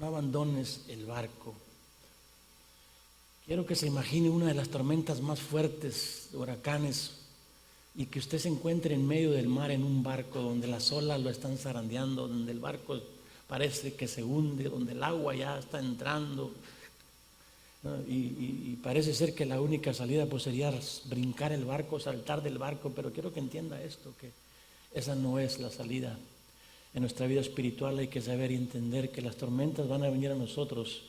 no abandones el barco. Quiero que se imagine una de las tormentas más fuertes, huracanes, y que usted se encuentre en medio del mar en un barco donde las olas lo están zarandeando, donde el barco parece que se hunde, donde el agua ya está entrando, ¿no? Y parece ser que la única salida pues sería brincar el barco, saltar del barco, pero quiero que entienda esto, que esa no es la salida. En nuestra vida espiritual hay que saber y entender que las tormentas van a venir a nosotros,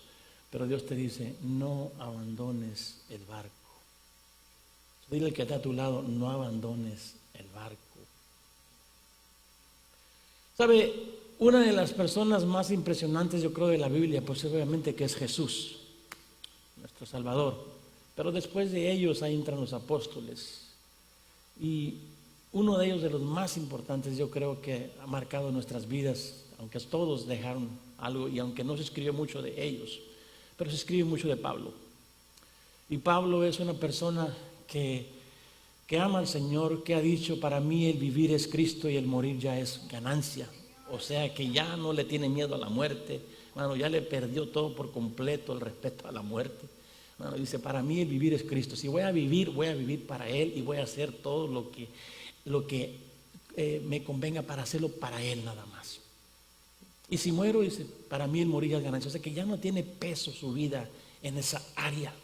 pero Dios te dice, no abandones el barco. Dile al que está a tu lado, no abandones el barco. ¿Sabe? Una de las personas más impresionantes, yo creo, de la Biblia, pues obviamente que es Jesús, nuestro Salvador. Pero después de ellos ahí entran los apóstoles. Y uno de ellos, de los más importantes, yo creo que ha marcado nuestras vidas, aunque todos dejaron algo y aunque no se escribió mucho de ellos, pero se escribe mucho de Pablo. Y Pablo es una persona que ama al Señor, que ha dicho, para mí el vivir es Cristo y el morir ya es ganancia. O sea que ya no le tiene miedo a la muerte, bueno, ya le perdió todo por completo el respeto a la muerte. Bueno, dice, para mí el vivir es Cristo. Si voy a vivir para Él y voy a hacer todo lo que me convenga para hacerlo para Él nada más. Y si muero, dice, para mí el morir ya es ganancia. O sea que ya no tiene peso su vida en esa área.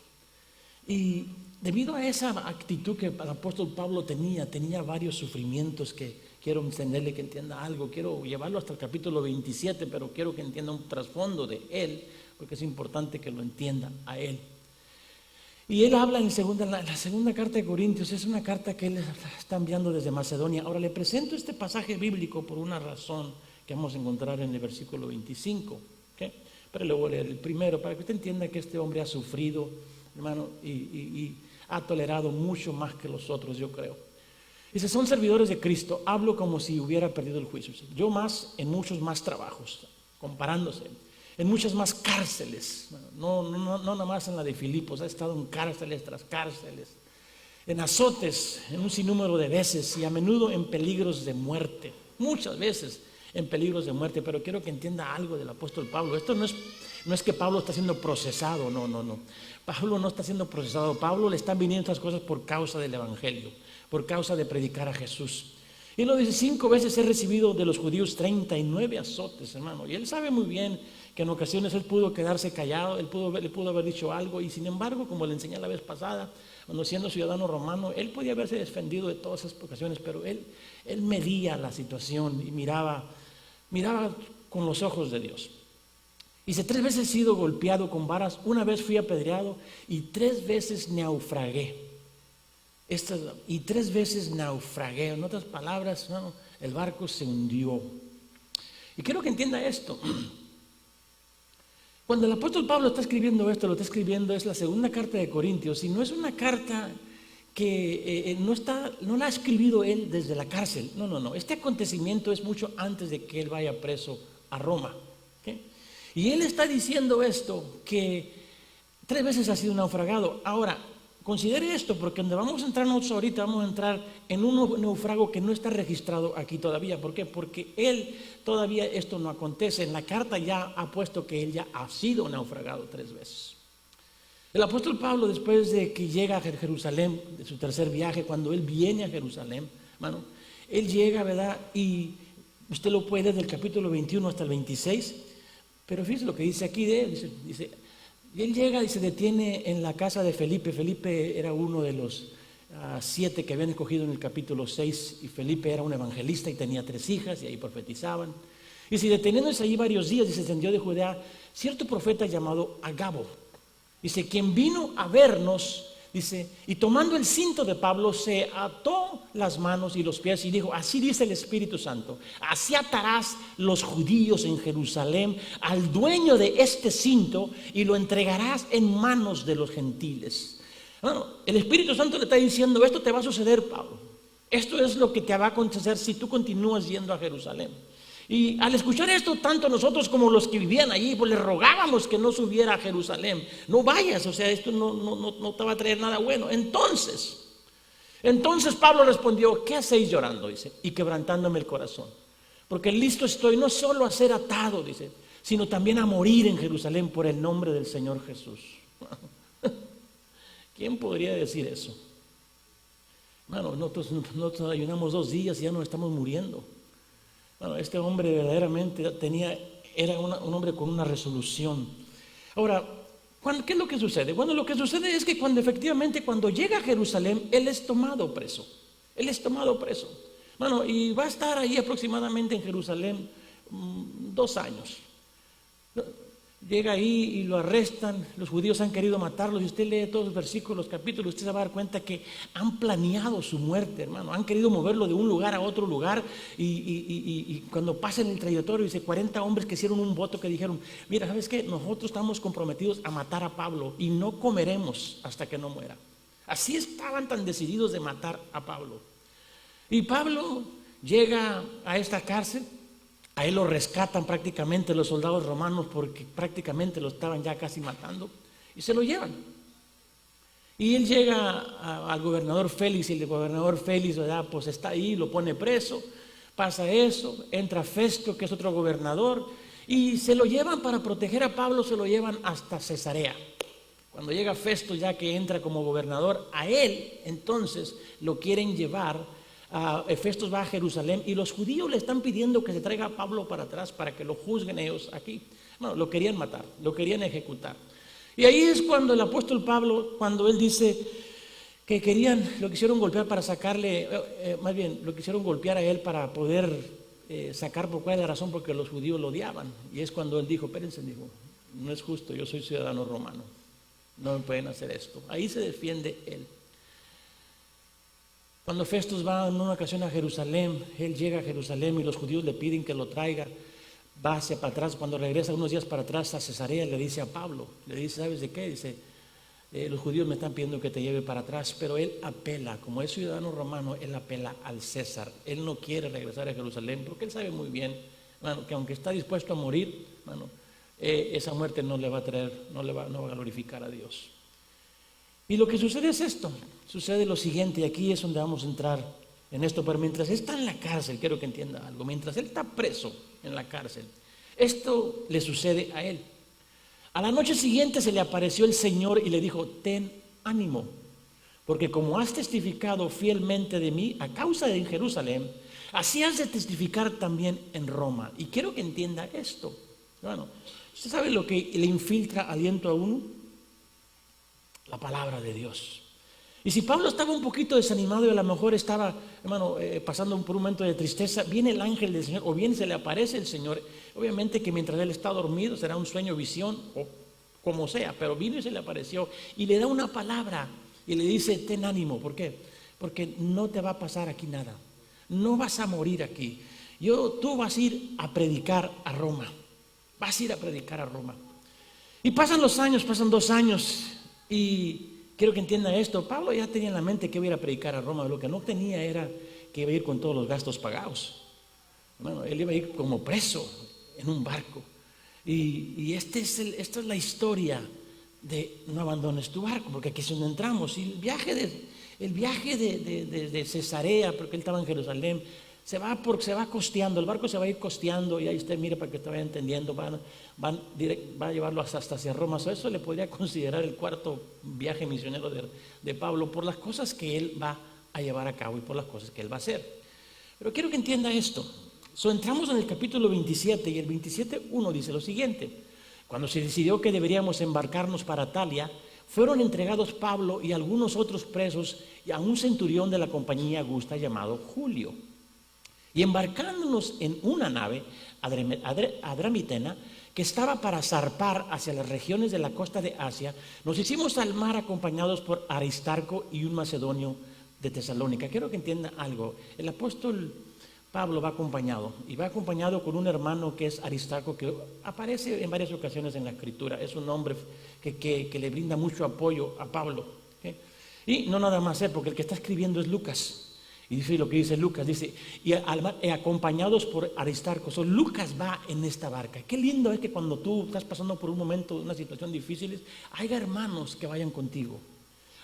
Y debido a esa actitud que el apóstol Pablo tenía varios sufrimientos que quiero enseñarle que entienda algo. Quiero llevarlo hasta el capítulo 27, pero quiero que entienda un trasfondo de él, porque es importante que lo entienda a él. Y él habla en la segunda carta de Corintios, es una carta que él está enviando desde Macedonia. Ahora le presento este pasaje bíblico por una razón que vamos a encontrar en el versículo 25. ¿Okay? Pero le voy a leer el primero para que usted entienda que este hombre ha sufrido, hermano, y ha tolerado mucho más que los otros, yo creo. Dice, son servidores de Cristo, hablo como si hubiera perdido el juicio. Yo más, en muchos más trabajos, comparándose, en muchas más cárceles, no nada más en la de Filipos, ha estado en cárceles tras cárceles, en azotes, en un sinnúmero de veces y a menudo en peligros de muerte, muchas veces en peligros de muerte. Pero quiero que entienda algo del apóstol Pablo. Esto no es que Pablo está siendo procesado, no. Pablo no está siendo procesado. Pablo le están viniendo estas cosas por causa del evangelio, por causa de predicar a Jesús. Y lo dice, 5 veces he recibido de los judíos 39 azotes, hermano. Y él sabe muy bien que en ocasiones él pudo quedarse callado, él pudo haber dicho algo, y sin embargo, como le enseñé la vez pasada, cuando siendo ciudadano romano, él podía haberse defendido de todas esas ocasiones, pero él medía la situación y miraba con los ojos de Dios. Dice, 3 veces he sido golpeado con varas, 1 vez fui apedreado y 3 veces naufragué. Y 3 veces naufragué. En otras palabras, no, el barco se hundió. Y quiero que entienda esto. Cuando el apóstol Pablo está escribiendo esto, lo está escribiendo, es la segunda carta de Corintios, y no es una carta que no la ha escribido él desde la cárcel. No. Este acontecimiento es mucho antes de que él vaya preso a Roma. ¿Okay? Y él está diciendo esto, que 3 veces ha sido naufragado. Ahora, considere esto, porque donde vamos a entrar nosotros ahorita, vamos a entrar en un naufrago que no está registrado aquí todavía. ¿Por qué? Porque él todavía esto no acontece. En la carta ya ha puesto que él ya ha sido naufragado 3 veces. El apóstol Pablo, después de que llega a Jerusalén, de su tercer viaje, cuando él viene a Jerusalén, hermano, él llega, ¿verdad? Y usted lo puede leer del capítulo 21 hasta el 26, pero fíjese lo que dice aquí de él, dice y él llega y se detiene en la casa de Felipe. Felipe era uno de los 7 que habían escogido en el capítulo 6, y Felipe era un evangelista y tenía 3 hijas y ahí profetizaban. Y si deteniéndose allí varios días, dice, descendió de Judea cierto profeta llamado Agabo. Dice, quien vino a vernos, dice, y tomando el cinto de Pablo, se ató las manos y los pies y dijo, así dice el Espíritu Santo, así atarás los judíos en Jerusalén al dueño de este cinto y lo entregarás en manos de los gentiles. Bueno, el Espíritu Santo le está diciendo, esto te va a suceder, Pablo. Esto es lo que te va a acontecer si tú continúas yendo a Jerusalén. Y al escuchar esto, tanto nosotros como los que vivían allí, pues le rogábamos que no subiera a Jerusalén. No vayas, o sea, esto no te va a traer nada bueno. Entonces Pablo respondió, ¿qué hacéis llorando? Dice, y quebrantándome el corazón. Porque listo estoy no solo a ser atado, dice, sino también a morir en Jerusalén por el nombre del Señor Jesús. ¿Quién podría decir eso? Bueno, nosotros ayunamos 2 días y ya nos estamos muriendo. Bueno, este hombre verdaderamente era un hombre con una resolución. Ahora, ¿qué es lo que sucede? Bueno, lo que sucede es que efectivamente cuando llega a Jerusalén, él es tomado preso. Él es tomado preso. Bueno, y va a estar ahí aproximadamente en Jerusalén 2 años. Llega ahí y lo arrestan. Los judíos han querido matarlo. Si usted lee todos los versículos, los capítulos, usted se va a dar cuenta que han planeado su muerte, hermano. Han querido moverlo de un lugar a otro lugar. Y cuando pasa en el trayectorio, dice 40 hombres que hicieron un voto que dijeron: mira, ¿sabes qué? Nosotros estamos comprometidos a matar a Pablo y no comeremos hasta que no muera. Así estaban tan decididos de matar a Pablo. Y Pablo llega a esta cárcel. A él lo rescatan prácticamente los soldados romanos porque prácticamente lo estaban ya casi matando y se lo llevan. Y él llega al gobernador Félix y el gobernador Félix, ¿verdad?, pues está ahí, lo pone preso, pasa eso, entra Festo, que es otro gobernador, y se lo llevan para proteger a Pablo, se lo llevan hasta Cesarea. Cuando llega Festo, ya que entra como gobernador, a él entonces lo quieren llevar. Festos va a Jerusalén y los judíos le están pidiendo que se traiga a Pablo para atrás para que lo juzguen ellos aquí. Bueno, lo querían matar, lo querían ejecutar. Y ahí es cuando el apóstol Pablo, cuando él dice que lo quisieron golpear para sacarle, más bien lo quisieron golpear a él para poder sacar por cuál es la razón, porque los judíos lo odiaban. Y es cuando él dijo: espérense, dijo, no es justo, yo soy ciudadano romano, no me pueden hacer esto. Ahí se defiende él. Cuando Festos va en una ocasión a Jerusalén, él llega a Jerusalén y los judíos le piden que lo traiga, va hacia para atrás. Cuando regresa unos días para atrás a Cesarea, le dice a Pablo, le dice: ¿sabes de qué? Dice: los judíos me están pidiendo que te lleve para atrás, pero él apela, como es ciudadano romano, él apela al César. Él no quiere regresar a Jerusalén porque él sabe muy bien, hermano, que aunque está dispuesto a morir, hermano, esa muerte no le va a traer, no va a glorificar a Dios. Y lo que sucede es esto, sucede lo siguiente, y aquí es donde vamos a entrar en esto. Pero mientras él está en la cárcel, quiero que entienda algo, mientras él está preso en la cárcel, esto le sucede a él. A la noche siguiente se le apareció el Señor y le dijo: ten ánimo, porque como has testificado fielmente de mí a causa de Jerusalén, así has de testificar también en Roma. Y quiero que entienda esto. Bueno, ¿usted sabe lo que le infiltra aliento a uno? La palabra de Dios. Y si Pablo estaba un poquito desanimado y a lo mejor estaba, hermano, pasando por un momento de tristeza, viene el ángel del Señor, o bien se le aparece el Señor. Obviamente que mientras él está dormido será un sueño, visión, o como sea, pero vino y se le apareció y le da una palabra y le dice: ten ánimo. ¿Por qué? Porque no te va a pasar aquí nada, no vas a morir aquí. Tú vas a ir a predicar a Roma, vas a ir a predicar a Roma. Y pasan los años, pasan 2 años. Y quiero que entienda esto, Pablo ya tenía en la mente que iba a ir a predicar a Roma. Lo que no tenía era que iba a ir con todos los gastos pagados. Bueno, él iba a ir como preso en un barco. Y esta es la historia de no abandones tu barco, porque aquí es donde entramos. Y el viaje de Cesarea, porque él estaba en Jerusalén, se va costeando, el barco se va a ir costeando, y ahí usted mire para que usted vaya entendiendo, va a llevarlo hasta hacia Roma. Eso le podría considerar el 4.º viaje misionero de Pablo, por las cosas que él va a llevar a cabo y por las cosas que él va a hacer. Pero quiero que entienda esto. Entramos en el capítulo 27 y el 27:1 dice lo siguiente: cuando se decidió que deberíamos embarcarnos para Talia, fueron entregados Pablo y algunos otros presos y a un centurión de la compañía Augusta llamado Julio. Y embarcándonos en una nave, Adramitena, que estaba para zarpar hacia las regiones de la costa de Asia, nos hicimos al mar acompañados por Aristarco y un macedonio de Tesalónica. Quiero que entienda algo. El apóstol Pablo va acompañado, y va acompañado con un hermano que es Aristarco, que aparece en varias ocasiones en la Escritura. Es un hombre que le brinda mucho apoyo a Pablo, ¿okay? Y no nada más él, porque el que está escribiendo es Lucas. Y dice lo que dice Lucas, dice: y acompañados por Aristarco. Lucas va en esta barca. Qué lindo es que cuando tú estás pasando por un momento, una situación difícil, haya hermanos que vayan contigo,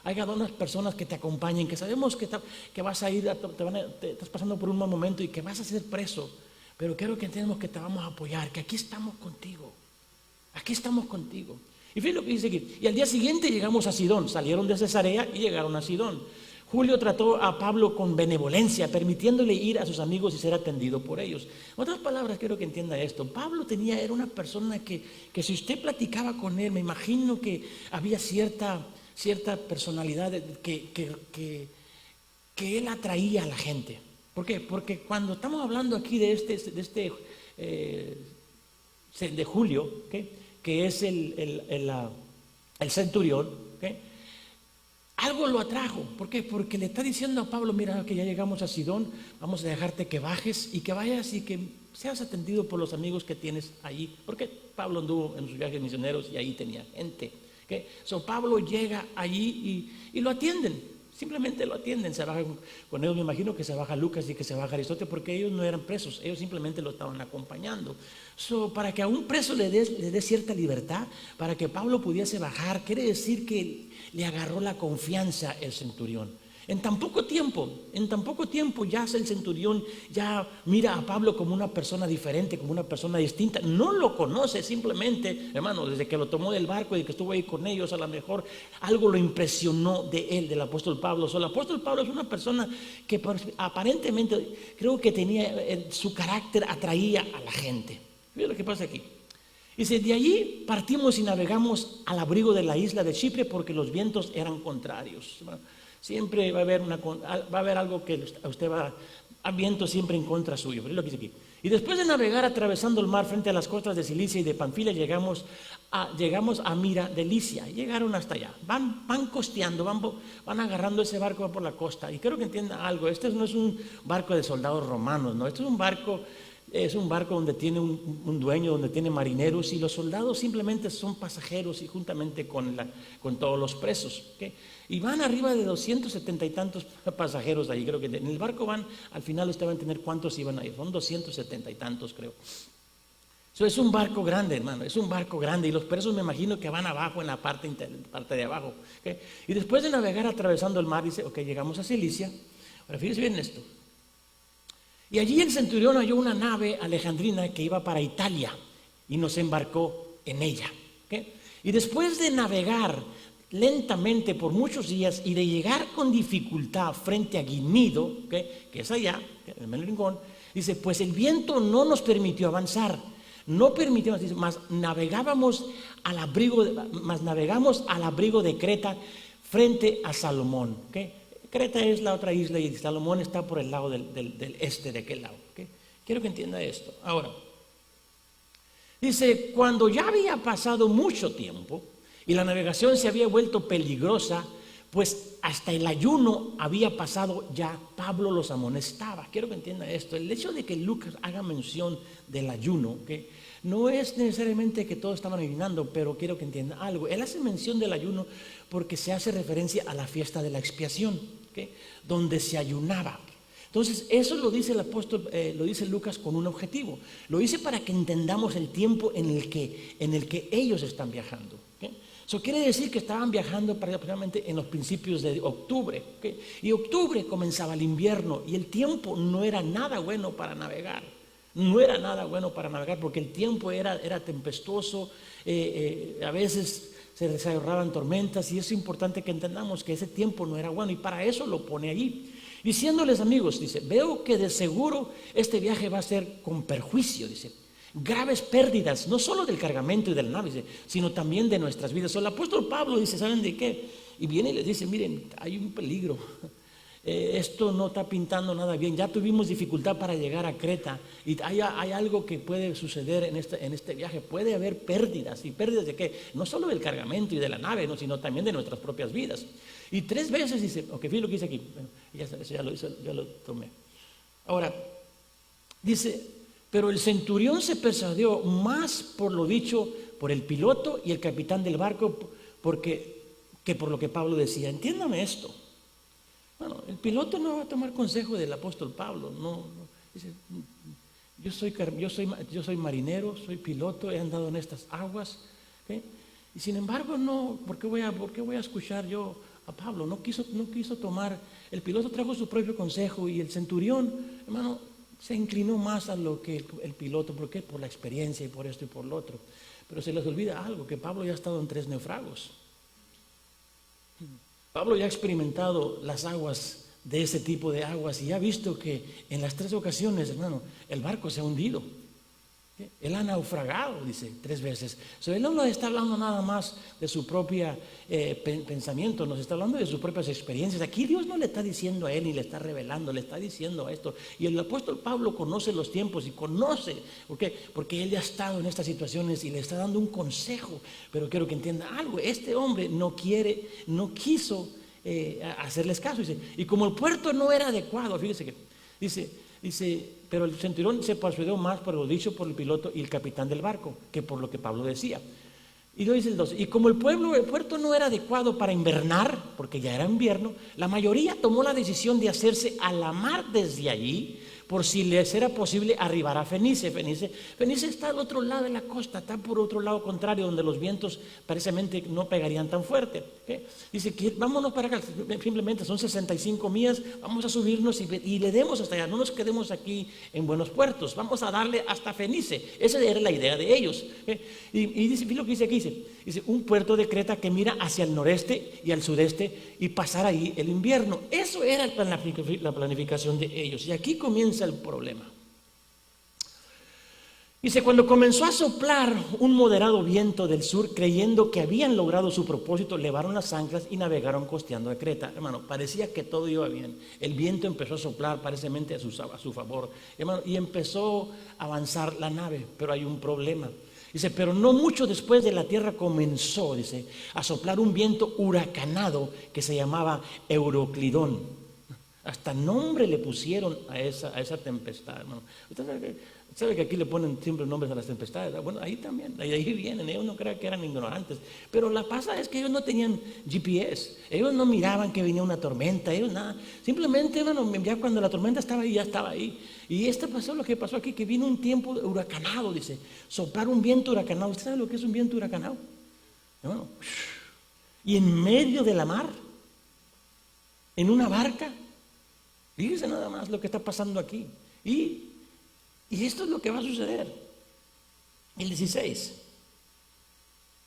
haya unas personas que te acompañen, que sabemos que vas a ir, estás pasando por un mal momento y que vas a ser preso. pero quiero que entendamos que te vamos a apoyar, que aquí estamos contigo. Aquí estamos contigo. Y fíjate lo que dice aquí. Y al día siguiente llegamos a Sidón. Salieron de Cesarea y llegaron a Sidón. Julio trató a Pablo con benevolencia, permitiéndole ir a sus amigos y ser atendido por ellos. En otras palabras, quiero que entienda esto. Pablo era una persona que si usted platicaba con él, me imagino que había cierta personalidad que él atraía a la gente. ¿Por qué? Porque cuando estamos hablando aquí de Julio, ¿okay?, que es el centurión, ¿okay?, algo lo atrajo. ¿Por qué? Porque le está diciendo a Pablo, mira que ya llegamos a Sidón, vamos a dejarte que bajes y que vayas y que seas atendido por los amigos que tienes allí. Porque Pablo anduvo en sus viajes misioneros y ahí tenía gente. ¿Okay? Pablo llega allí y lo atienden. Simplemente lo atienden, se baja con ellos. Me imagino que se baja Lucas y que se baja Aristóteles, porque ellos no eran presos, ellos simplemente lo estaban acompañando. Para que a un preso le dé cierta libertad, para que Pablo pudiese bajar, quiere decir que le agarró la confianza el centurión. En tan poco tiempo ya el centurión ya mira a Pablo como una persona diferente, como una persona distinta. No lo conoce simplemente, hermano, desde que lo tomó del barco y que estuvo ahí con ellos, a lo mejor algo lo impresionó de él, del apóstol Pablo. El apóstol Pablo es una persona que aparentemente creo que tenía, su carácter atraía a la gente. Mira lo que pasa aquí. Dice, de allí partimos y navegamos al abrigo de la isla de Chipre porque los vientos eran contrarios. Siempre va a haber algo que usted a viento siempre en contra suyo. Pero es lo que dice aquí. Y después de navegar atravesando el mar frente a las costas de Cilicia y de Panfilia, llegamos a Mira de Licia. Llegaron hasta allá. Van costeando, van agarrando ese barco por la costa. Y quiero que entienda algo. Este no es un barco de soldados romanos, no. Este es un barco donde tiene un dueño, donde tiene marineros, y los soldados simplemente son pasajeros y juntamente con todos los presos. ¿Okay? Y van arriba de 270 y tantos pasajeros allí. Creo que en el barco al final ustedes van a entender cuántos iban a ir. Son 270 y tantos, creo. Es un barco grande, hermano, es un barco grande, y los presos me imagino que van abajo en la parte de abajo. ¿Okay? Y después de navegar atravesando el mar, dice, ok, llegamos a Cilicia. Ahora fíjense bien esto. Y allí el centurión halló una nave alejandrina que iba para Italia y nos embarcó en ella. ¿Okay? Y después de navegar lentamente por muchos días y de llegar con dificultad frente a Gnido, ¿okay?, que es allá, en el rincón, dice, pues el viento no nos permitió avanzar, mas navegamos al abrigo de Creta frente a Salomón. ¿Okay? Creta es la otra isla y Salomón está por el lado del este de aquel lado. ¿Okay? Quiero que entienda esto. Ahora, dice, cuando ya había pasado mucho tiempo y la navegación se había vuelto peligrosa, pues hasta el ayuno había pasado ya, Pablo los amonestaba. Quiero que entienda esto. El hecho de que Lucas haga mención del ayuno, ¿okay?, no es necesariamente que todos estaban ayunando, pero quiero que entienda algo. Él hace mención del ayuno porque se hace referencia a la fiesta de la expiación, ¿okay?, donde se ayunaba. Entonces, eso lo dice el apóstol, lo dice Lucas con un objetivo. Lo dice para que entendamos el tiempo en el que ellos están viajando. ¿Okay? Eso quiere decir que estaban viajando prácticamente en los principios de octubre. ¿Okay? Y octubre comenzaba el invierno y el tiempo no era nada bueno para navegar. No era nada bueno para navegar porque el tiempo era tempestuoso, a veces se desarrollaban tormentas, y es importante que entendamos que ese tiempo no era bueno, y para eso lo pone allí. Diciéndoles, amigos, dice, veo que de seguro este viaje va a ser con perjuicio, dice, graves pérdidas, no solo del cargamento y de la nave, dice, sino también de nuestras vidas. El apóstol Pablo dice, ¿saben de qué? Y viene y les dice, miren, hay un peligro. Esto no está pintando nada bien. Ya tuvimos dificultad para llegar a Creta y hay algo que puede suceder en este viaje. Puede haber pérdidas. ¿Y pérdidas de qué? No solo del cargamento y de la nave, ¿no?, sino también de nuestras propias vidas. Y 3 veces dice, ok, fíjate lo que dice aquí. Bueno, ya lo tomé. Ahora, dice, pero el centurión se persuadió más por lo dicho por el piloto y el capitán del barco que por lo que Pablo decía. Entiéndame esto. Bueno, el piloto no va a tomar consejo del apóstol Pablo. No. Dice, yo soy marinero, soy piloto, he andado en estas aguas. ¿Okay? Y sin embargo, no, ¿por qué voy a escuchar yo a Pablo? No quiso tomar. El piloto trajo su propio consejo y el centurión, hermano, se inclinó más a lo que el piloto, porque por la experiencia y por esto y por lo otro. Pero se les olvida algo, que Pablo ya ha estado en 3 naufragos. Pablo ya ha experimentado las aguas de ese tipo de aguas y ha visto que en las 3 ocasiones, hermano, el barco se ha hundido. Él ha naufragado, dice, 3 veces. Él no nos está hablando nada más de su propio pensamiento, nos está hablando de sus propias experiencias. Aquí Dios no le está diciendo a él ni le está revelando, le está diciendo esto. Y el apóstol Pablo conoce los tiempos y conoce, ¿por qué? Porque él ya ha estado en estas situaciones y le está dando un consejo. Pero quiero que entienda algo, este hombre no quiso hacerles caso. Dice, y como el puerto no era adecuado, fíjese que dice, pero el centurión se persuadió más por lo dicho por el piloto y el capitán del barco que por lo que Pablo decía. Y luego dice el 12, y como el puerto no era adecuado para invernar, porque ya era invierno, la mayoría tomó la decisión de hacerse a la mar desde allí, por si les era posible arribar a Fenice. Fenice está al otro lado de la costa, está por otro lado contrario, donde los vientos parecidamente no pegarían tan fuerte. Dice que vámonos para acá, simplemente son 65 millas, vamos a subirnos y le demos hasta allá, no nos quedemos aquí en buenos puertos, vamos a darle hasta Fenice. Esa era la idea de ellos. Y dice, lo que dice aquí, dice, un puerto de Creta que mira hacia el noreste y al sudeste y pasar ahí el invierno. Eso era la planificación de ellos. Y aquí comienza el problema. Dice, cuando comenzó a soplar un moderado viento del sur, creyendo que habían logrado su propósito, levaron las anclas y navegaron costeando a Creta. Hermano, parecía que todo iba bien. El viento empezó a soplar, parecidamente a su favor. Hermano, y empezó a avanzar la nave, pero hay un problema. Dice, pero no mucho después de la tierra comenzó, dice, a soplar un viento huracanado que se llamaba Euroclidón. Hasta nombre le pusieron a esa tempestad, hermano. Usted sabe que aquí le ponen siempre nombres a las tempestades. Bueno, ahí también, ahí vienen. Ellos no crean que eran ignorantes. Pero la pasa es que ellos no tenían GPS. Ellos no miraban que venía una tormenta, ellos nada. Simplemente, hermano, ya cuando la tormenta estaba ahí, ya estaba ahí. Y pasó lo que pasó aquí, que vino un tiempo huracanado, dice. Soplar un viento huracanado. ¿Usted sabe lo que es un viento huracanado? Hermano, y en medio de la mar, en una barca. Fíjese nada más lo que está pasando aquí. Y esto es lo que va a suceder. El 16.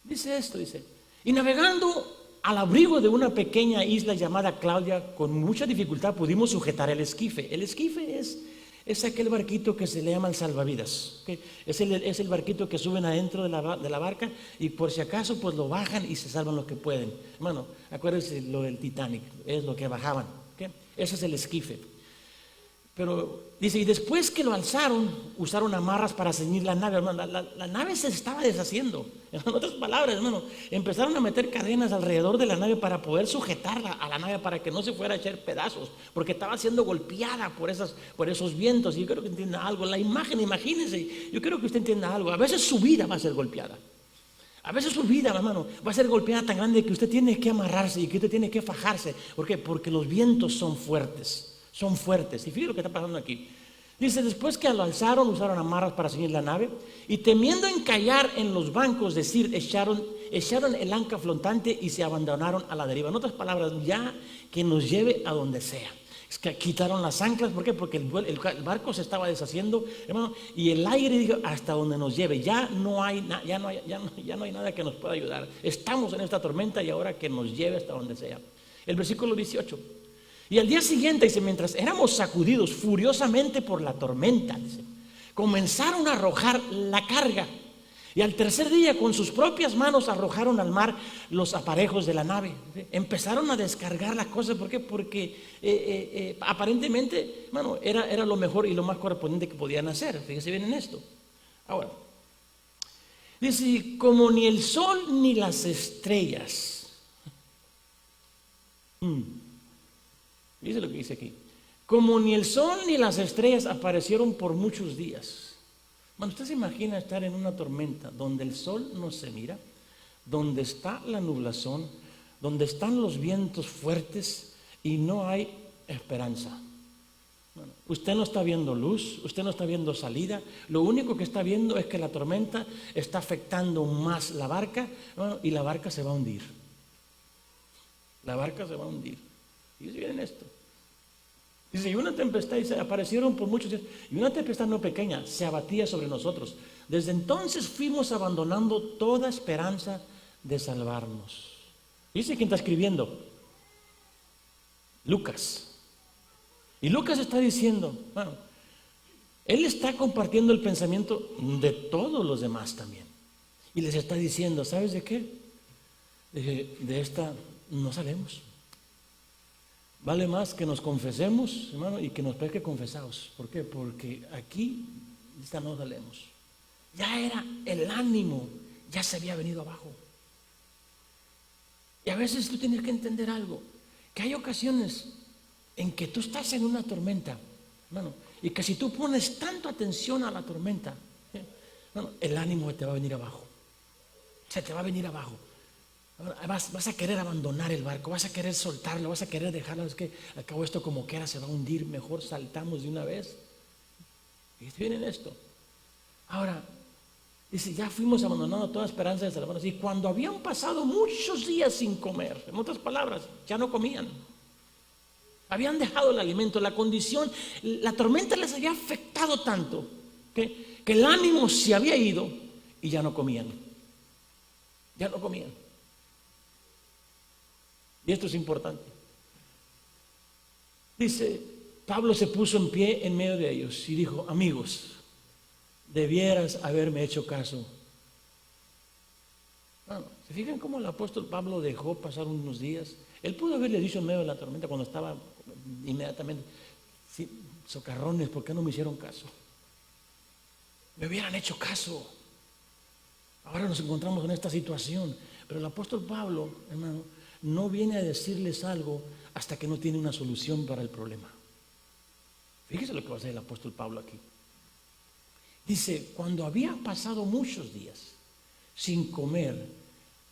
Dice esto, dice. Y navegando al abrigo de una pequeña isla llamada Claudia, con mucha dificultad pudimos sujetar el esquife. El esquife es aquel barquito que se le llama el salvavidas. ¿Okay? Es el barquito que suben adentro de la barca y por si acaso pues lo bajan y se salvan los que pueden. Hermano, acuérdense lo del Titanic, es lo que bajaban. ¿Okay? Ese es el esquife. Pero dice, y después que lo alzaron, usaron amarras para ceñir la nave, hermano. La nave se estaba deshaciendo. En otras palabras, hermano, empezaron a meter cadenas alrededor de la nave para poder sujetarla a la nave para que no se fuera a echar pedazos, porque estaba siendo golpeada por esos vientos. Y yo creo que entienda algo. La imagen, imagínense, yo creo que usted entienda algo. A veces su vida va a ser golpeada. A veces su vida, hermano, va a ser golpeada tan grande que usted tiene que amarrarse y que usted tiene que fajarse. ¿Por qué? Porque los vientos son fuertes. Son fuertes. Y fíjate lo que está pasando aquí. Dice, después que lo alzaron, usaron amarras para ceñir la nave y temiendo encallar en los bancos, decir, echaron el ancla flotante y se abandonaron a la deriva. En otras palabras, ya que nos lleve a donde sea. Es que quitaron las anclas, ¿por qué? Porque el barco se estaba deshaciendo, hermano, y el aire dijo, hasta donde nos lleve, ya no hay nada que nos pueda ayudar. Estamos en esta tormenta y ahora que nos lleve hasta donde sea. El versículo 18. Y al día siguiente, dice, mientras éramos sacudidos furiosamente por la tormenta, dice, comenzaron a arrojar la carga. Y al tercer día, con sus propias manos, arrojaron al mar los aparejos de la nave. Empezaron a descargar las cosas. ¿Por qué? Porque aparentemente, hermano, era lo mejor y lo más correspondiente que podían hacer. Fíjense bien en esto. Ahora, dice, como ni el sol ni las estrellas. Dice lo que dice aquí. Como ni el sol ni las estrellas aparecieron por muchos días. Bueno, usted se imagina estar en una tormenta donde el sol no se mira, donde está la nublazón, donde están los vientos fuertes y no hay esperanza. Bueno, usted no está viendo luz, usted no está viendo salida. Lo único que está viendo es que la tormenta está afectando más la barca, bueno, y la barca se va a hundir. La barca se va a hundir. Fíjense bien en esto. Dice, y una tempestad, y se aparecieron por muchos días, y una tempestad no pequeña se abatía sobre nosotros. Desde entonces fuimos abandonando toda esperanza de salvarnos. Dice quién está escribiendo, Lucas. Y Lucas está diciendo, bueno, él está compartiendo el pensamiento de todos los demás también. Y les está diciendo, ¿sabes de qué? De esta no salimos. Vale más que nos confesemos, hermano, y que nos peque confesados. ¿Por qué? Porque aquí esta no salimos. Ya era el ánimo, ya se había venido abajo. Y a veces tú tienes que entender algo, que hay ocasiones en que tú estás en una tormenta, hermano, y que si tú pones tanto atención a la tormenta, hermano, el ánimo te va a venir abajo. Se te va a venir abajo. Vas a querer abandonar el barco, vas a querer soltarlo, vas a querer dejarlo. Es que al cabo esto como quiera se va a hundir, mejor saltamos de una vez. Y miren esto. Ahora, dice, ya fuimos abandonando toda esperanza de salvarnos. Y cuando habían pasado muchos días sin comer, en otras palabras, ya no comían. Habían dejado el alimento, la condición, la tormenta les había afectado tanto que el ánimo se había ido y ya no comían. Ya no comían. Y esto es importante. Dice, Pablo se puso en pie en medio de ellos y dijo, amigos, debieras haberme hecho caso. Bueno, ¿se fijan cómo el apóstol Pablo dejó pasar unos días? Él pudo haberle dicho en medio de la tormenta cuando estaba inmediatamente, sí, socarrones, ¿por qué no me hicieron caso? Me hubieran hecho caso. Ahora nos encontramos en esta situación. Pero el apóstol Pablo, hermano, no viene a decirles algo hasta que no tiene una solución para el problema. Fíjese lo que va a hacer el apóstol Pablo aquí. Dice, cuando había pasado muchos días sin comer,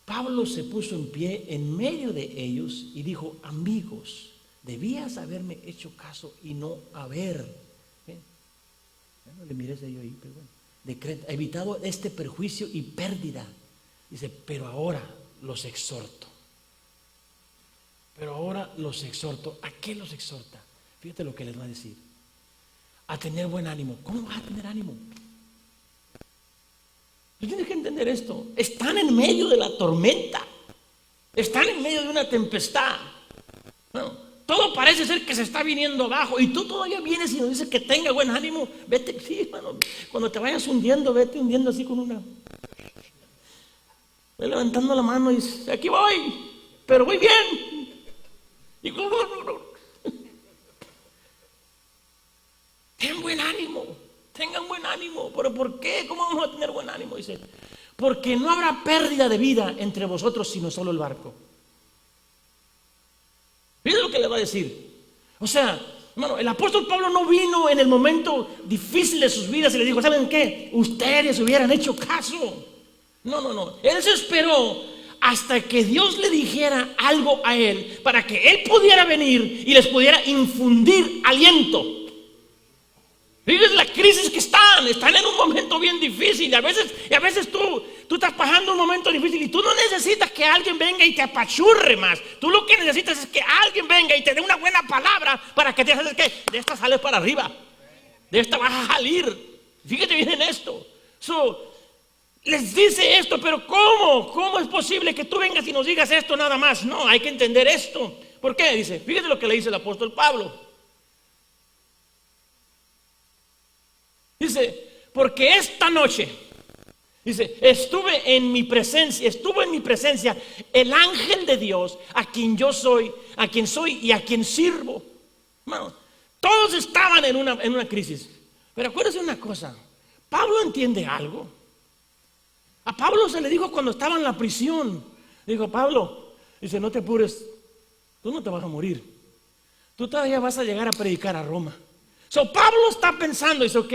Pablo se puso en pie en medio de ellos y dijo, amigos, debías haberme hecho caso y no haber, no le miré yo ahí, pero bueno, evitado este perjuicio y pérdida. Dice, pero ahora los exhorto. Pero ahora los exhorto. ¿A qué los exhorta? Fíjate lo que les va a decir. A tener buen ánimo. ¿Cómo vas a tener ánimo? Tú tienes que entender esto. Están en medio de la tormenta. Están en medio de una tempestad. Bueno, todo parece ser que se está viniendo abajo. Y tú todavía vienes y nos dices que tenga buen ánimo. Vete, sí, hermano. Cuando te vayas hundiendo, vete hundiendo así con una. Voy levantando la mano y dices, aquí voy, pero voy bien. Y ten buen ánimo, tengan buen ánimo. ¿Pero por qué? ¿Cómo vamos a tener buen ánimo? Dice, porque no habrá pérdida de vida entre vosotros sino solo el barco. Fíjense lo que le va a decir. O sea, hermano, el apóstol Pablo no vino en el momento difícil de sus vidas y le dijo, ¿saben qué? Ustedes hubieran hecho caso. No. Él se esperó hasta que Dios le dijera algo a él para que él pudiera venir y les pudiera infundir aliento. Fíjense la crisis que están en un momento bien difícil. Y a veces tú estás pasando un momento difícil y tú no necesitas que alguien venga y te apachurre más. Tú lo que necesitas es que alguien venga y te dé una buena palabra para que te hagas que de esta sales para arriba. De esta vas a salir. Fíjate bien en esto. Les dice esto, pero ¿cómo? ¿Cómo es posible que tú vengas y nos digas esto nada más? No, hay que entender esto. ¿Por qué? Dice, fíjate lo que le dice el apóstol Pablo. Dice, porque esta noche, dice, estuvo en mi presencia el ángel de Dios, a quien yo soy, a quien soy y a quien sirvo. Bueno, todos estaban en una crisis. Pero acuérdense una cosa, Pablo entiende algo. A Pablo se le dijo cuando estaba en la prisión, dijo, Pablo, dice, no te apures, tú no te vas a morir, tú todavía vas a llegar a predicar a Roma. Pablo está pensando, dice, ok,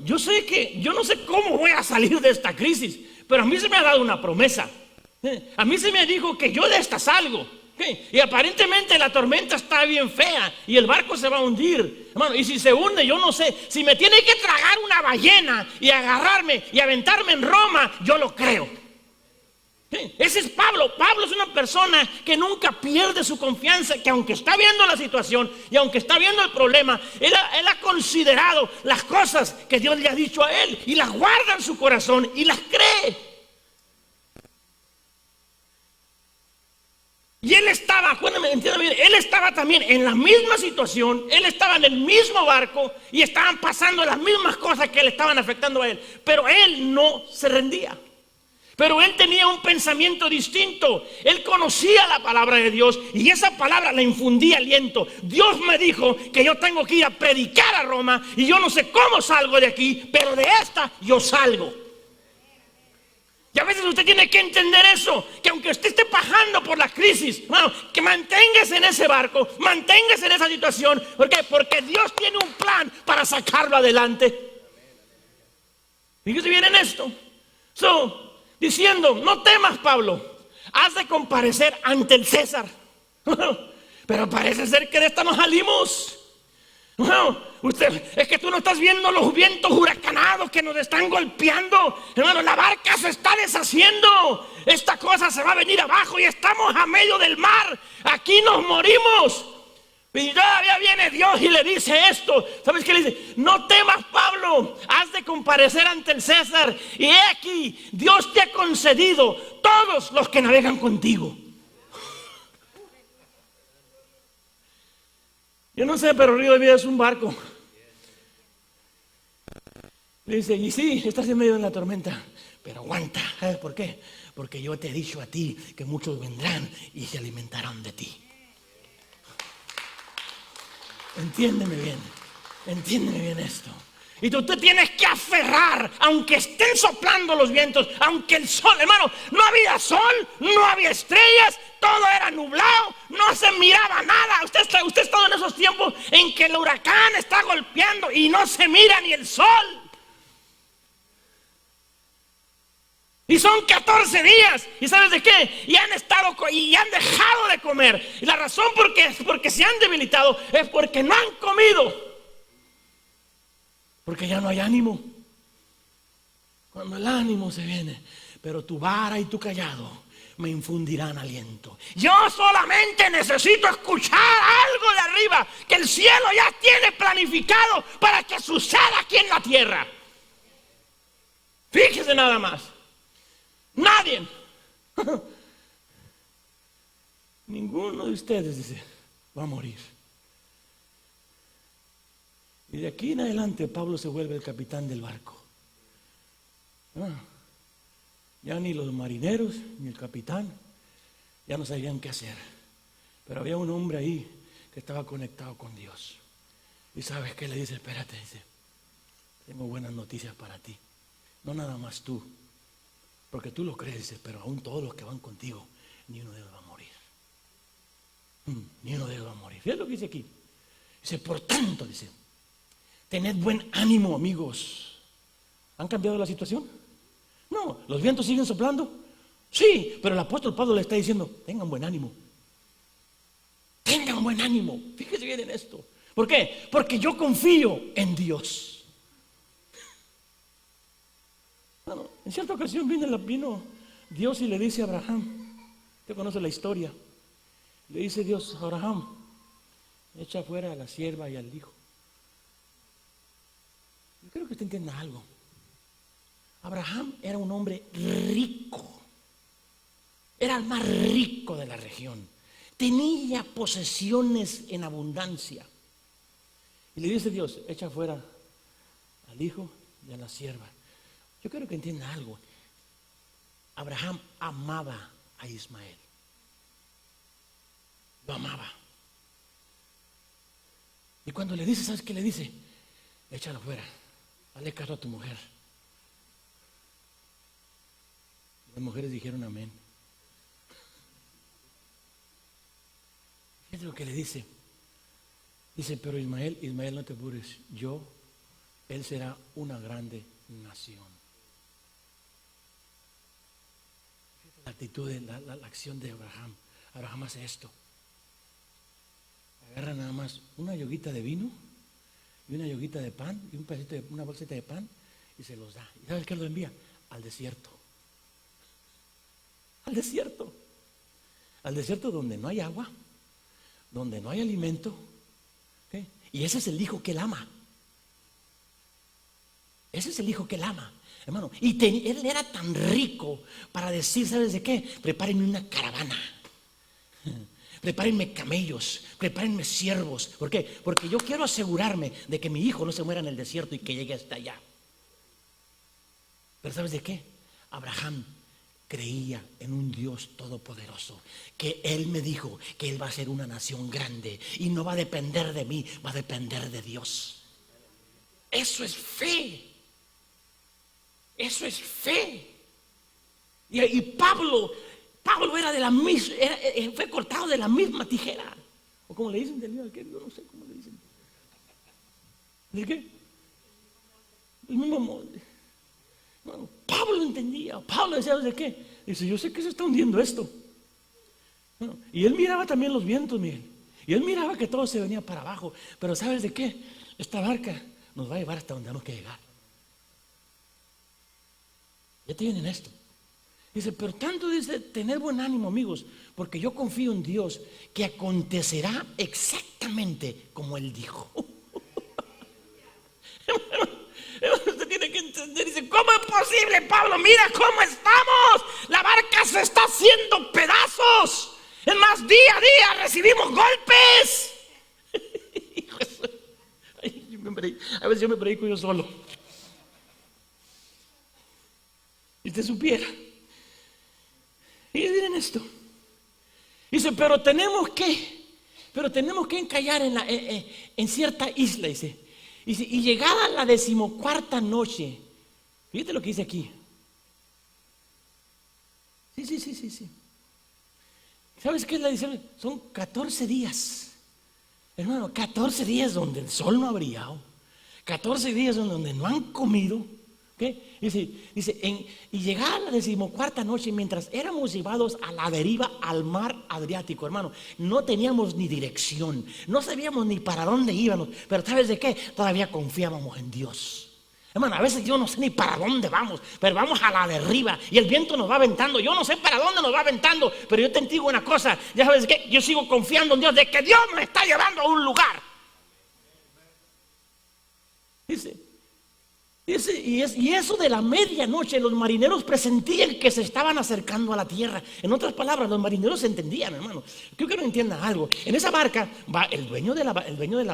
yo no sé cómo voy a salir de esta crisis, pero a mí se me ha dado una promesa, a mí se me dijo que yo de esta salgo. Y aparentemente la tormenta está bien fea y el barco se va a hundir, hermano, y si se hunde yo no sé, si me tiene que tragar una ballena y agarrarme y aventarme en Roma, yo lo creo. Sí, ese es Pablo. Pablo es una persona que nunca pierde su confianza, que aunque está viendo la situación y aunque está viendo el problema, él ha considerado las cosas que Dios le ha dicho a él y las guarda en su corazón y las cree. Y él estaba, acuérdenme, entiéndame bien, él estaba también en la misma situación, él estaba en el mismo barco y estaban pasando las mismas cosas que le estaban afectando a él, pero él no se rendía. Pero él tenía un pensamiento distinto. Él conocía la palabra de Dios y esa palabra le infundía aliento. Dios me dijo que yo tengo que ir a predicar a Roma y yo no sé cómo salgo de aquí, pero de esta yo salgo. Y a veces usted tiene que entender eso, que aunque usted esté pasando por la crisis, bueno, que manténgase en ese barco, manténgase en esa situación. ¿Por qué? Porque Dios tiene un plan para sacarlo adelante. Fíjese bien en esto. Diciendo, no temas, Pablo, has de comparecer ante el César. Pero parece ser que de esta nos salimos. Es que tú no estás viendo los vientos huracanados que nos están golpeando. Hermano, la barca se está deshaciendo. Esta cosa se va a venir abajo y estamos a medio del mar. Aquí nos morimos. Y todavía viene Dios y le dice esto. ¿Sabes qué le dice? No temas, Pablo, has de comparecer ante el César. Y he aquí, Dios te ha concedido todos los que navegan contigo. Yo no sé, pero Río de Vida es un barco. Le dice, y sí, estás en medio de la tormenta, pero aguanta. ¿Sabes por qué? Porque yo te he dicho a ti que muchos vendrán y se alimentarán de ti. Entiéndeme bien esto. Y tú te tienes que aferrar, aunque estén soplando los vientos, aunque el sol, hermano, no había sol, no había estrellas, todo era nublado, no se miraba nada. Usted ha estado en esos tiempos en que el huracán está golpeando y no se mira ni el sol. Y son 14 días. ¿Y sabes de qué? Y han dejado de comer. Y la razón porque se han debilitado es porque no han comido. Porque ya no hay ánimo. Cuando el ánimo se viene, pero tu vara y tu callado me infundirán aliento. Yo solamente necesito escuchar algo de arriba que el cielo ya tiene planificado para que suceda aquí en la tierra. Fíjese nada más. Nadie, ninguno de ustedes dice, va a morir. Y de aquí en adelante Pablo se vuelve el capitán del barco. Ya ni los marineros ni el capitán ya no sabían qué hacer. Pero había un hombre ahí que estaba conectado con Dios. Y ¿sabes qué le dice? Espérate, dice, tengo buenas noticias para ti. No nada más tú. Porque tú lo crees, dice, pero aún todos los que van contigo, ni uno de ellos va a morir. Ni uno de ellos va a morir. Fíjate lo que dice aquí. Dice, por tanto, dice, tened buen ánimo, amigos. ¿Han cambiado la situación? No, ¿los vientos siguen soplando? Sí, pero el apóstol Pablo le está diciendo, tengan buen ánimo. Tengan buen ánimo. Fíjese bien en esto. ¿Por qué? Porque yo confío en Dios. Bueno, en cierta ocasión vino Dios y le dice a Abraham, usted conoce la historia, le dice Dios a Abraham, echa fuera a la sierva y al hijo. Yo creo que usted entienda algo. Abraham era un hombre rico, era el más rico de la región, tenía posesiones en abundancia. Y le dice Dios, echa fuera al hijo y a la sierva. Yo quiero que entienda algo. Abraham amaba a Ismael. Lo amaba. Y cuando le dice, ¿sabes qué le dice? Échalo fuera. Dale caso a tu mujer. Las mujeres dijeron amén. Fíjate lo que le dice. Dice, pero Ismael, no te apures. Él será una grande nación. La actitud, la acción de Abraham. Abraham hace esto. Agarra nada más una yoguita de vino y una yoguita de pan y una bolsita de pan y se los da. ¿Y sabes qué lo envía? Al desierto. Al desierto. Al desierto donde no hay agua, donde no hay alimento. ¿Ok? Y ese es el hijo que él ama. Ese es el hijo que él ama, hermano. Y él era tan rico para decir, ¿sabes de qué? Prepárenme una caravana. Prepárenme camellos, prepárenme siervos. ¿Por qué? Porque yo quiero asegurarme de que mi hijo no se muera en el desierto y que llegue hasta allá. Pero ¿sabes de qué? Abraham creía en un Dios todopoderoso, que él me dijo que él va a ser una nación grande y no va a depender de mí, va a depender de Dios. Eso es fe. Eso es fe. Y Pablo era de la misma, fue cortado de la misma tijera. O como le dicen del día aquel, yo no sé cómo le dicen. ¿De qué? El mismo molde. Bueno, Pablo entendía. Pablo decía, ¿de qué? Dice, yo sé que se está hundiendo esto. Bueno, y él miraba también los vientos, Miguel. Y él miraba que todo se venía para abajo. Pero ¿sabes de qué? Esta barca nos va a llevar hasta donde tenemos que llegar. Ya tienen esto. Dice, pero tanto dice tener buen ánimo, amigos, porque yo confío en Dios que acontecerá exactamente como Él dijo. Usted tiene que entender, dice, ¿cómo es posible, Pablo? Mira cómo estamos. La barca se está haciendo pedazos. Es más, día a día recibimos golpes. A veces yo me predico yo solo. Y te supiera. Y miren esto. Dice, pero tenemos que encallar en cierta isla, dice. Y llegada la 14ª noche, fíjate lo que dice aquí. Sí. ¿Sabes qué es la 14? Son 14 días. Hermano, 14 días donde el sol no ha brillado. 14 días donde no han comido. ¿Qué? Dice, y llegada la 14ª noche, mientras éramos llevados a la deriva al mar Adriático, hermano, no teníamos ni dirección, no sabíamos ni para dónde íbamos, pero ¿sabes de qué? Todavía confiábamos en Dios. Hermano, a veces yo no sé ni para dónde vamos, pero vamos a la deriva y el viento nos va aventando. Yo no sé para dónde nos va aventando, pero yo te digo una cosa, ya sabes qué, yo sigo confiando en Dios de que Dios me está llevando a un lugar. Y eso de la medianoche, los marineros presentían que se estaban acercando a la tierra. En otras palabras, los marineros entendían, hermano. Creo que no entiendan algo. En esa barca va el dueño de la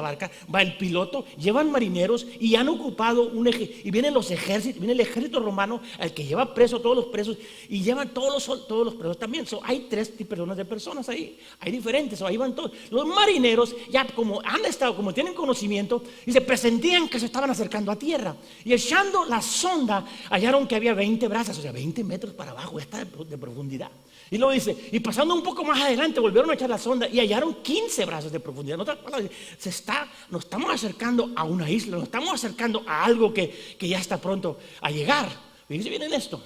barca, va el piloto, llevan marineros y han ocupado un eje. Y vienen los ejércitos, viene el ejército romano, al que lleva preso todos los presos y llevan todos los presos también. Hay 3 personas de personas ahí, hay diferentes, ahí van todos. Los marineros, ya como han estado, como tienen conocimiento, y se presentían que se estaban acercando a tierra. Y echando la sonda, hallaron que había 20 brazas, o sea, 20 metros para abajo, esta de profundidad. Y luego dice, y pasando un poco más adelante, volvieron a echar la sonda y hallaron 15 brazos de profundidad. En otras palabras, nos estamos acercando a una isla, nos estamos acercando a algo que ya está pronto a llegar. Fíjense bien en esto.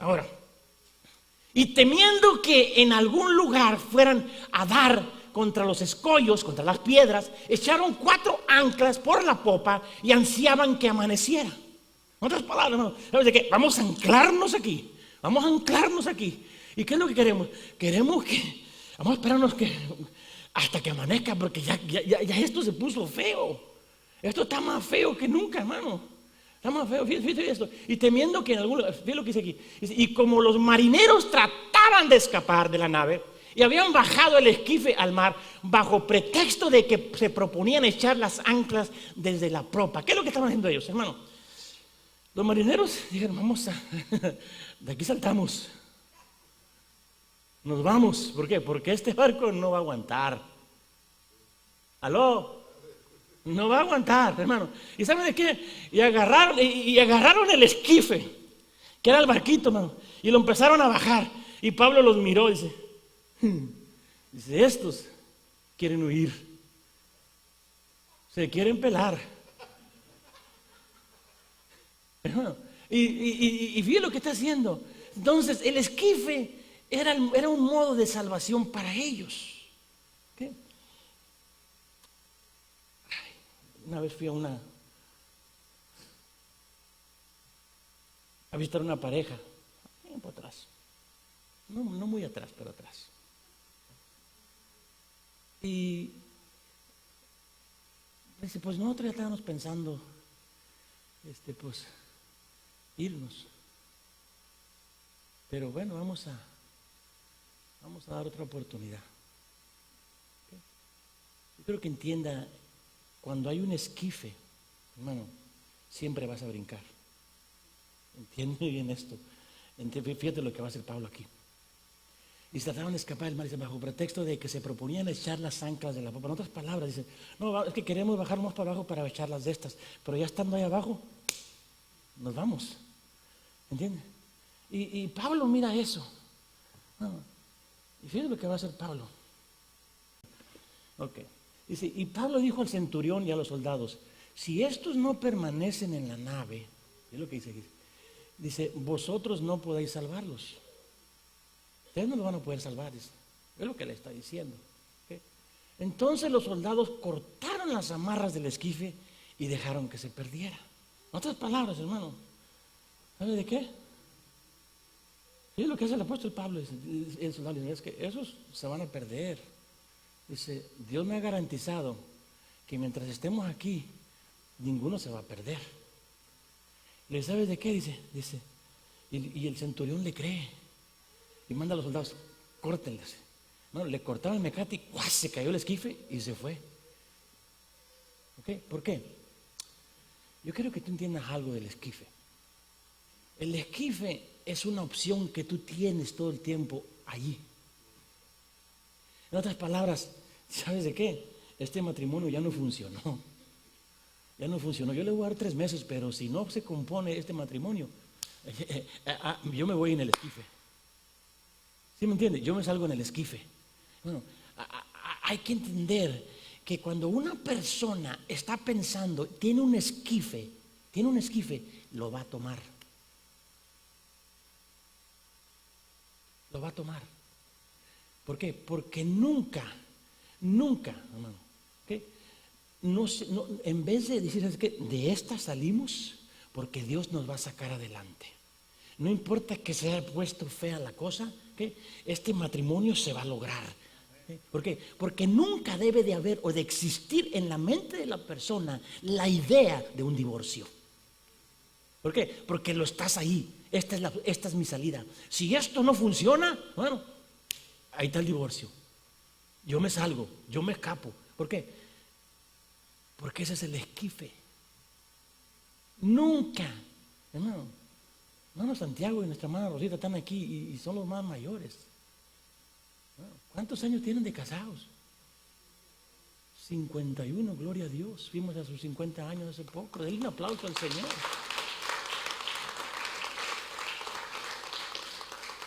Ahora, y temiendo que en algún lugar fueran a dar contra los escollos, contra las piedras, echaron 4 anclas por la popa y ansiaban que amaneciera. En otras palabras, no, ¿sabes de qué? Vamos a anclarnos aquí. ¿Y qué es lo que queremos? Vamos a esperarnos hasta que amanezca, porque ya esto se puso feo. Esto está más feo que nunca, hermano. Está más feo, fíjate esto. Y temiendo que en algún lugar, fíjate lo que dice aquí. Y como los marineros trataban de escapar de la nave, y habían bajado el esquife al mar bajo pretexto de que se proponían echar las anclas desde la proa. ¿Qué es lo que estaban haciendo ellos, hermano? Los marineros dijeron, de aquí saltamos. Nos vamos. ¿Por qué? Porque este barco no va a aguantar. ¿Aló? No va a aguantar, hermano. ¿Y saben de qué? Y agarraron el esquife, que era el barquito, hermano, y lo empezaron a bajar. Y Pablo los miró y dice, estos quieren huir, se quieren pelar. Y fíjate lo que está haciendo. Entonces el esquife era un modo de salvación para ellos. ¿Qué? Una vez fui a visitar una pareja, tiempo atrás. no, no muy atrás, pero atrás. Y dice, pues nosotros ya estábamos pensando, pues, irnos. Pero bueno, vamos a dar otra oportunidad. ¿Okay? Yo creo que entienda, cuando hay un esquife, hermano, siempre vas a brincar. Entiende bien esto. Fíjate lo que va a hacer Pablo aquí. Y se trataban de escapar del mar, dice, bajo pretexto de que se proponían echar las anclas de la popa. En otras palabras, dice, no, es que queremos bajar más para abajo para echar las de estas, pero ya estando ahí abajo, nos vamos. ¿Entiendes? Y Pablo mira eso. Y fíjate lo que va a hacer Pablo. Ok. Dice, y Pablo dijo al centurión y a los soldados, si estos no permanecen en la nave, es lo que dice aquí, dice, vosotros no podéis salvarlos. Ustedes no lo van a poder salvar, dice. Es lo que le está diciendo. ¿Okay? Entonces los soldados cortaron las amarras del esquife y dejaron que se perdiera. En otras palabras, hermano, ¿sabe de qué? Es lo que hace el apóstol Pablo. El soldado dice, es que esos se van a perder. Dice, Dios me ha garantizado que mientras estemos aquí, ninguno se va a perder. ¿Le sabes de qué? Dice, y el centurión le cree. Y manda a los soldados, córtenles. No, le cortaron el mecate y ¡guau! Se cayó el esquife y se fue. ¿Ok? ¿Por qué? Yo quiero que tú entiendas algo del esquife. El esquife es una opción que tú tienes todo el tiempo allí. En otras palabras, ¿sabes de qué? Este matrimonio ya no funcionó. Ya no funcionó. Yo le voy a dar 3 meses, pero si no se compone este matrimonio, yo me voy en el esquife. ¿Sí me entiende? Yo me salgo en el esquife. Bueno, hay que entender que cuando una persona está pensando, tiene un esquife, lo va a tomar. Lo va a tomar. ¿Por qué? Porque nunca, hermano, ¿okay? No, en vez de decir, es que de esta salimos, porque Dios nos va a sacar adelante. No importa que se haya puesto fea la cosa, ¿okay? Este matrimonio se va a lograr. ¿Okay? ¿Por qué? Porque nunca debe de haber o de existir en la mente de la persona la idea de un divorcio. ¿Por qué? Porque lo estás ahí. Esta es mi salida. Si esto no funciona, bueno, ahí está el divorcio. Yo me salgo, yo me escapo. ¿Por qué? Porque ese es el esquife. Nunca, hermano Santiago y nuestra hermana Rosita están aquí y son los más mayores. ¿Cuántos años tienen de casados? 51, gloria a Dios. Fuimos a sus 50 años hace poco. Denle un aplauso al Señor.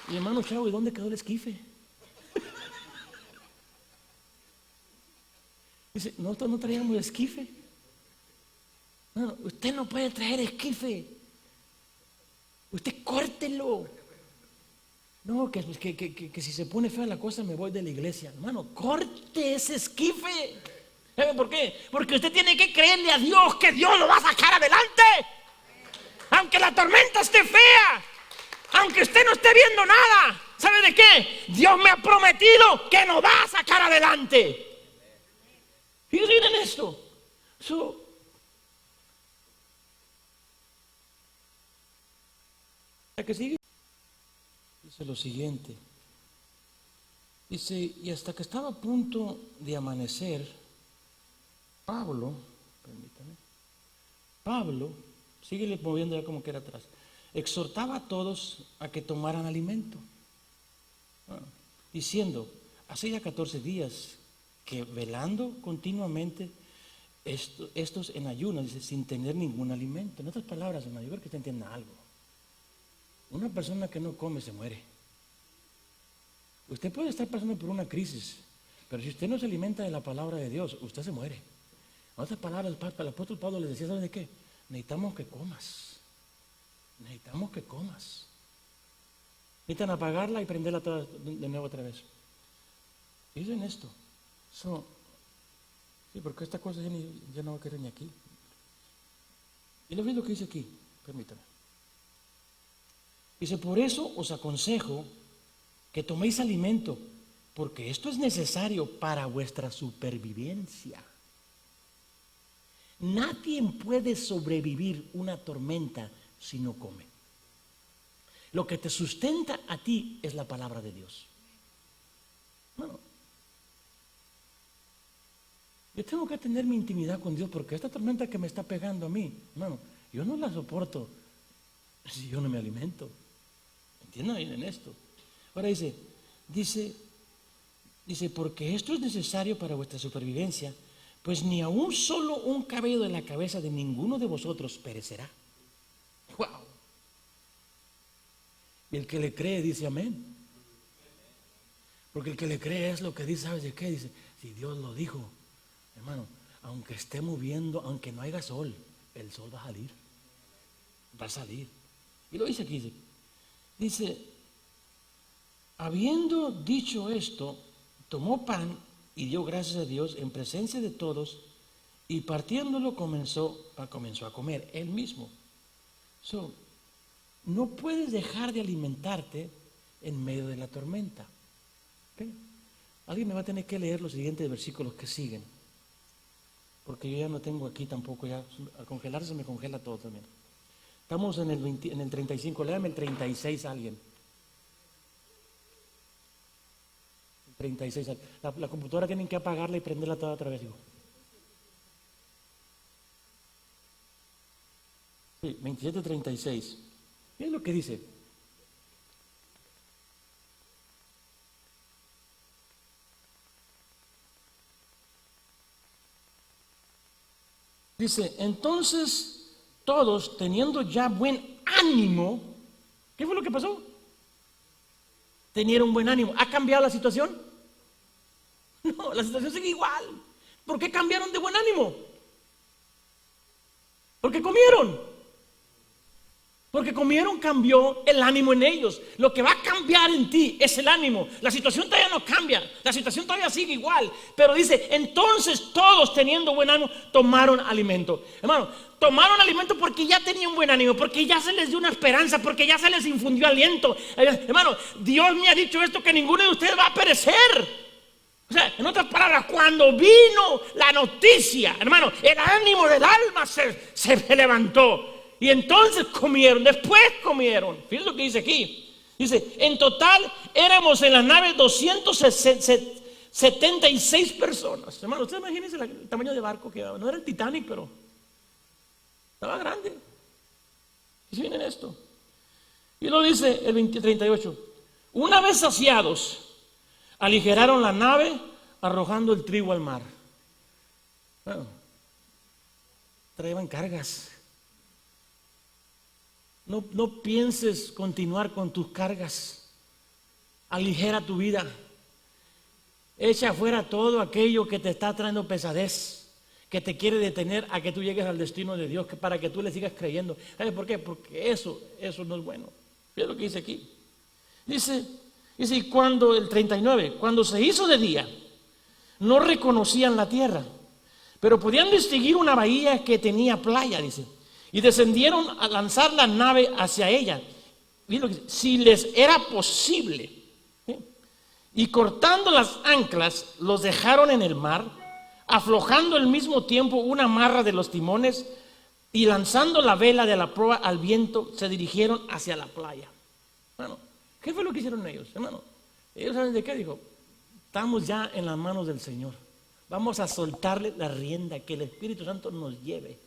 Y hermano Chavo, ¿y dónde quedó el esquife? Dice, nosotros no traíamos esquife. No, usted no puede traer esquife. Usted córtelo. No, que si se pone fea la cosa me voy de la iglesia. Hermano, corte ese esquife. ¿Sabe por qué? Porque usted tiene que creerle a Dios que Dios lo va a sacar adelante. Aunque la tormenta esté fea, aunque usted no esté viendo nada, ¿sabe de qué? Dios me ha prometido que nos va a sacar adelante. Fíjense en esto. ¿La que sigue? Dice lo siguiente. Dice, y hasta que estaba a punto de amanecer, Pablo, síguele moviendo ya como que era atrás, exhortaba a todos a que tomaran alimento, diciendo, hace ya 14 días que velando continuamente estos en ayunas, dice, sin tener ningún alimento. En otras palabras, hermano, yo creo que usted entienda algo. Una persona que no come se muere. Usted puede estar pasando por una crisis, pero si usted no se alimenta de la palabra de Dios, usted se muere. En otras palabras, el apóstol Pablo les decía, ¿sabes de qué? Necesitamos que comas. Necesitamos que comas. Necesitan apagarla y prenderla de nuevo otra vez. Dicen esto. Sí, porque esta cosa ya no va a querer ni aquí. Y lo que dice aquí, permítame. Dice, por eso os aconsejo que toméis alimento, porque esto es necesario para vuestra supervivencia. Nadie puede sobrevivir una tormenta si no come. Lo que te sustenta a ti es la palabra de Dios. Bueno, yo tengo que tener mi intimidad con Dios, porque esta tormenta que me está pegando a mí, hermano, yo no la soporto si yo no me alimento. ¿Entienden bien en esto? Ahora dice, porque esto es necesario para vuestra supervivencia, pues ni aún solo un cabello de la cabeza de ninguno de vosotros perecerá. ¡Wow! Y el que le cree dice amén. Porque el que le cree es lo que dice, ¿sabes de qué? Dice, si Dios lo dijo, hermano, aunque esté moviendo, aunque no haya sol, el sol va a salir. Va a salir. Y lo dice aquí, dice, habiendo dicho esto, tomó pan y dio gracias a Dios en presencia de todos, y partiéndolo comenzó a comer él mismo. No puedes dejar de alimentarte en medio de la tormenta. ¿Okay? Alguien me va a tener que leer los siguientes versículos que siguen, porque yo ya no tengo aquí tampoco, ya al congelarse me congela todo también. Estamos en el 35, léame el 36 a alguien. 36, la computadora tienen que apagarla y prenderla toda otra vez. Digo. Sí, 27:36. ¿Qué es lo que dice? Dice, entonces todos teniendo ya buen ánimo, ¿qué fue lo que pasó? Tenieron buen ánimo. ¿Ha cambiado la situación? No, la situación sigue igual. ¿Por qué cambiaron de buen ánimo? Porque comieron. Porque comieron, cambió el ánimo en ellos. Lo que va a cambiar en ti es el ánimo. La situación todavía no cambia, la situación todavía sigue igual. Pero dice, entonces todos teniendo buen ánimo, tomaron alimento. Hermano, tomaron alimento porque ya tenían buen ánimo, porque ya se les dio una esperanza, porque ya se les infundió aliento. Hermano, Dios me ha dicho esto, que ninguno de ustedes va a perecer. O sea, en otras palabras, cuando vino la noticia, hermano, el ánimo del alma se levantó. Y entonces comieron, después comieron. Fíjense lo que dice aquí. Dice, en total éramos en la nave 276 personas. Hermano, ustedes imagínense el tamaño de barco que no era el Titanic, pero estaba grande. Y si vienen esto. Y lo dice el 38. Una vez saciados, aligeraron la nave arrojando el trigo al mar. Bueno, traían cargas. No pienses continuar con tus cargas. Aligera tu vida. Echa afuera todo aquello que te está trayendo pesadez, que te quiere detener a que tú llegues al destino de Dios, para que tú le sigas creyendo. ¿Sabes por qué? Porque eso no es bueno. Mira lo que dice aquí. Dice, y cuando, el 39, cuando se hizo de día, no reconocían la tierra, pero podían distinguir una bahía que tenía playa, dice. Y descendieron a lanzar la nave hacia ella, si les era posible. ¿Sí? Y cortando las anclas, los dejaron en el mar, aflojando al mismo tiempo una amarra de los timones y lanzando la vela de la proa al viento, se dirigieron hacia la playa. Bueno, ¿qué fue lo que hicieron ellos, hermano? Ellos saben de qué, dijo, estamos ya en las manos del Señor. Vamos a soltarle la rienda, que el Espíritu Santo nos lleve.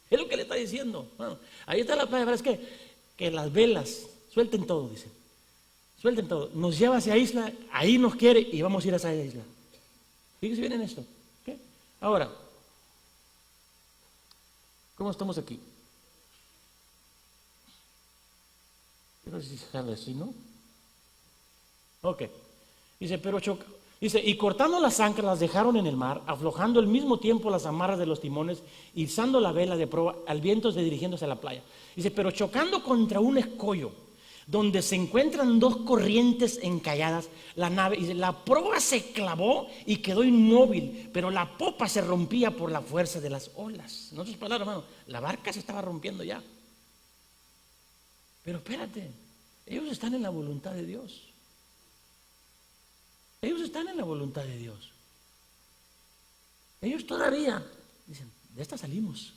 Es lo que le está diciendo. Bueno, ahí está la palabra, es que las velas suelten todo, dice. Suelten todo. Nos lleva hacia isla, ahí nos quiere y vamos a ir a esa isla. Fíjense bien en esto. ¿Okay? Ahora, ¿cómo estamos aquí? Quiero decirle así, ¿no? Ok. Dice, Dice, y cortando las anclas las dejaron en el mar, aflojando al mismo tiempo las amarras de los timones, izando la vela de proa al viento dirigiéndose a la playa. Dice, pero chocando contra un escollo, donde se encuentran dos corrientes encalladas, la nave, dice, la proa se clavó y quedó inmóvil, pero la popa se rompía por la fuerza de las olas. En otras palabras, hermano, la barca se estaba rompiendo ya. Pero espérate, ellos están en la voluntad de Dios. Ellos están en la voluntad de Dios. Ellos todavía dicen, de esta salimos.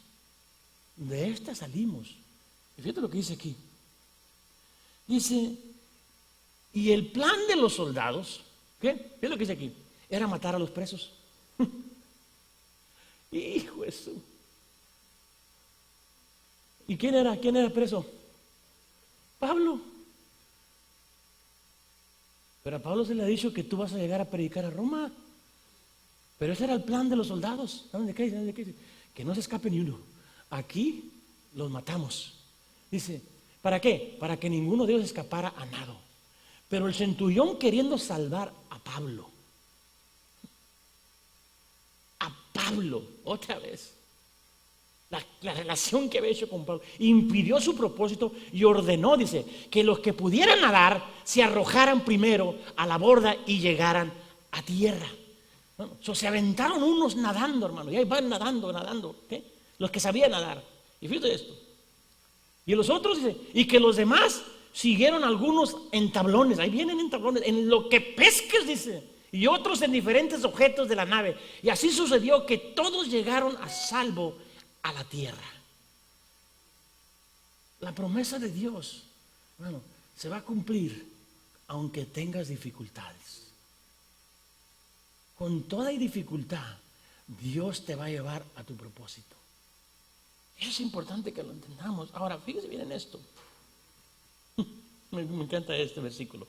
De esta salimos. Y fíjate lo que dice aquí. Dice, y el plan de los soldados, ¿qué? ¿Qué es lo que dice aquí? Era matar a los presos. Hijo de su. ¿Y quién era? ¿Quién era preso? Pablo. Pero a Pablo se le ha dicho que tú vas a llegar a predicar a Roma. Pero ese era el plan de los soldados. ¿Saben de qué? ¿Saben de qué? Que no se escape ni uno. Aquí los matamos. Dice, ¿para qué? Para que ninguno de ellos escapara a nado. Pero el centurión queriendo salvar a Pablo. A Pablo, otra vez. La relación que había hecho con Pablo impidió su propósito y ordenó, dice, que los que pudieran nadar se arrojaran primero a la borda y llegaran a tierra. Bueno, se aventaron unos nadando, hermano, y ahí van nadando, ¿qué? Los que sabían nadar. Y fíjate esto. Y los otros, dice, y que los demás siguieron algunos en tablones, ahí vienen en tablones, en lo que pesques, dice, y otros en diferentes objetos de la nave. Y así sucedió que todos llegaron a salvo a la tierra. La promesa de Dios, bueno, se va a cumplir aunque tengas dificultades. Con toda dificultad, Dios te va a llevar a tu propósito. Es importante que lo entendamos. Ahora, fíjese bien en esto. Me encanta este versículo.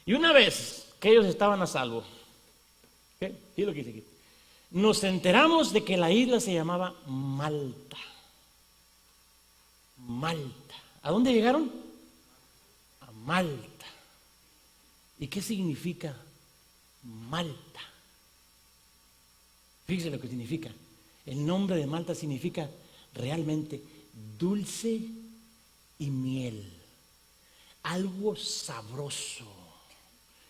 Y una vez que ellos estaban a salvo, ¿qué? ¿Sí lo que dice aquí? Nos enteramos de que la isla se llamaba Malta. Malta. ¿A dónde llegaron? A Malta. ¿Y qué significa Malta? Fíjese lo que significa. El nombre de Malta significa realmente dulce y miel. Algo sabroso.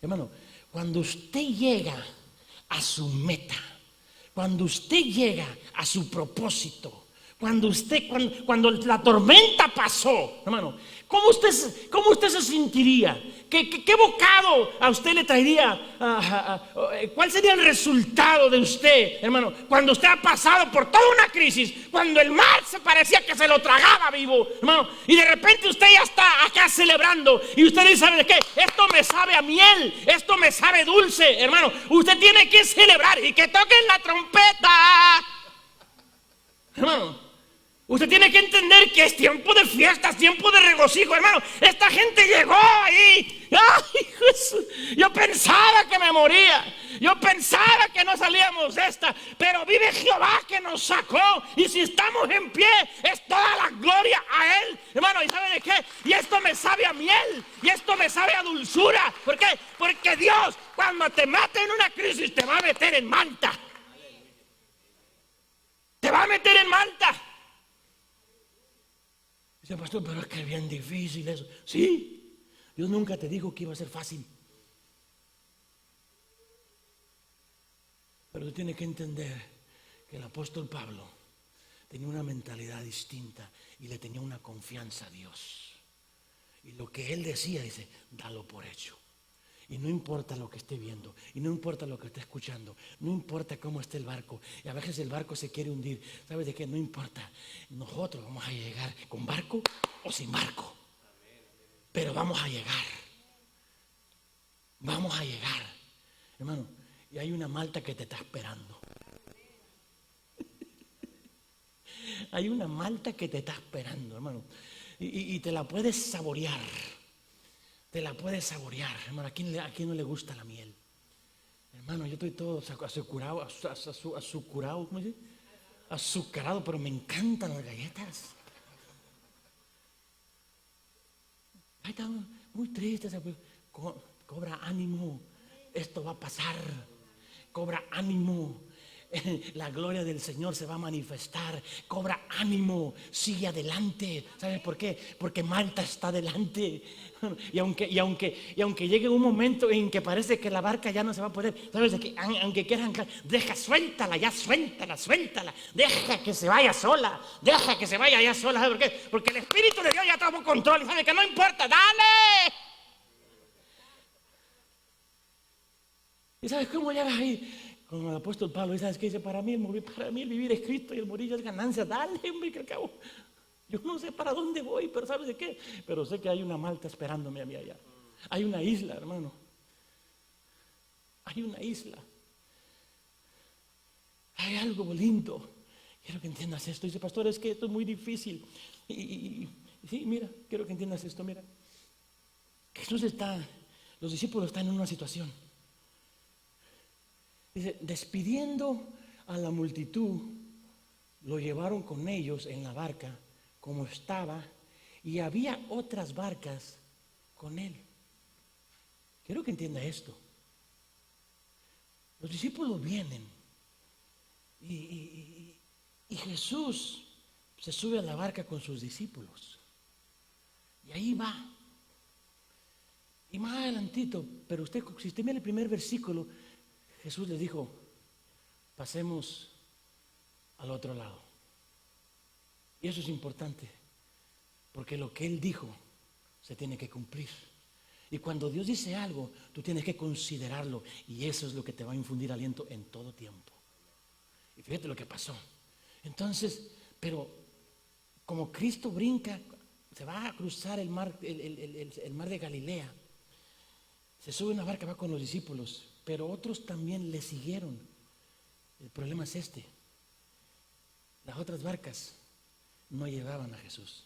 Hermano, cuando usted llega a su meta, cuando usted llega a su propósito, cuando la tormenta pasó, hermano, ¿cómo usted se sentiría? ¿Qué bocado a usted le traería? ¿Cuál sería el resultado de usted, hermano? Cuando usted ha pasado por toda una crisis, cuando el mar se parecía que se lo tragaba vivo, hermano, y de repente usted ya está acá celebrando y usted dice, ¿sabe de qué? Esto me sabe a miel, esto me sabe dulce, hermano. Usted tiene que celebrar y que toquen la trompeta, hermano. Usted tiene que entender que es tiempo de fiesta, es tiempo de regocijo, hermano. Esta gente llegó ahí. ¡Ay, Jesús! Yo pensaba que me moría. Yo pensaba que no salíamos de esta. Pero vive Jehová que nos sacó. Y si estamos en pie, es toda la gloria a Él. Hermano, ¿y sabe de qué? Y esto me sabe a miel. Y esto me sabe a dulzura. ¿Por qué? Porque Dios, cuando te mate en una crisis, te va a meter en Malta. Te va a meter en Malta. Dice, pastor, pero es que es bien difícil eso. Sí, Dios nunca te dijo que iba a ser fácil. Pero tú tienes que entender que el apóstol Pablo tenía una mentalidad distinta y le tenía una confianza a Dios. Y lo que él decía, dice, dalo por hecho. Y no importa lo que esté viendo, y no importa lo que esté escuchando, no importa cómo esté el barco, y a veces el barco se quiere hundir. ¿Sabes de qué? No importa. Nosotros vamos a llegar con barco o sin barco, pero vamos a llegar. Vamos a llegar, hermano. Y hay una Malta que te está esperando. Hay una Malta que te está esperando, hermano, y te la puedes saborear. Te la puedes saborear, hermano. ¿A quién no le gusta la miel? Hermano, yo estoy todo azucarado, ¿cómo se dice? Azucarado, pero me encantan las galletas. Ahí está muy triste. Cobra ánimo. Esto va a pasar. Cobra ánimo. La gloria del Señor se va a manifestar. Cobra ánimo, sigue adelante. ¿Sabes por qué? Porque Malta está adelante. Y aunque llegue un momento en que parece que la barca ya no se va a poder, ¿sabes de qué? Aunque quieran, suéltala. Deja que se vaya sola. Deja que se vaya ya sola. ¿Sabes por qué? Porque el Espíritu de Dios ya tomó control. ¿Sabes que no importa? Dale. ¿Y sabes cómo llegas ahí? Como el apóstol Pablo, ¿y sabes qué dice? Para mí el vivir es Cristo y el morir es ganancia. Dale, hombre, que al cabo, yo no sé para dónde voy, pero ¿sabes de qué? Pero sé que hay una Malta esperándome a mí allá. Hay una isla, hermano. Hay una isla. Hay algo lindo. Quiero que entiendas esto. Dice, pastor, es que esto es muy difícil. Sí, mira, quiero que entiendas esto. Mira, los discípulos están en una situación. Dice, despidiendo a la multitud, lo llevaron con ellos en la barca, como estaba, y había otras barcas con él. Quiero que entienda esto. Los discípulos vienen y Jesús se sube a la barca con sus discípulos. Y ahí va. Y más adelantito, pero si usted mira el primer versículo, Jesús les dijo, pasemos al otro lado. Y eso es importante, porque lo que Él dijo se tiene que cumplir. Y cuando Dios dice algo, tú tienes que considerarlo, y eso es lo que te va a infundir aliento en todo tiempo. Y fíjate lo que pasó. Entonces, pero como Cristo brinca, se va a cruzar el mar de Galilea, se sube a una barca, va con los discípulos, pero otros también le siguieron. El problema es este: las otras barcas no llevaban a Jesús.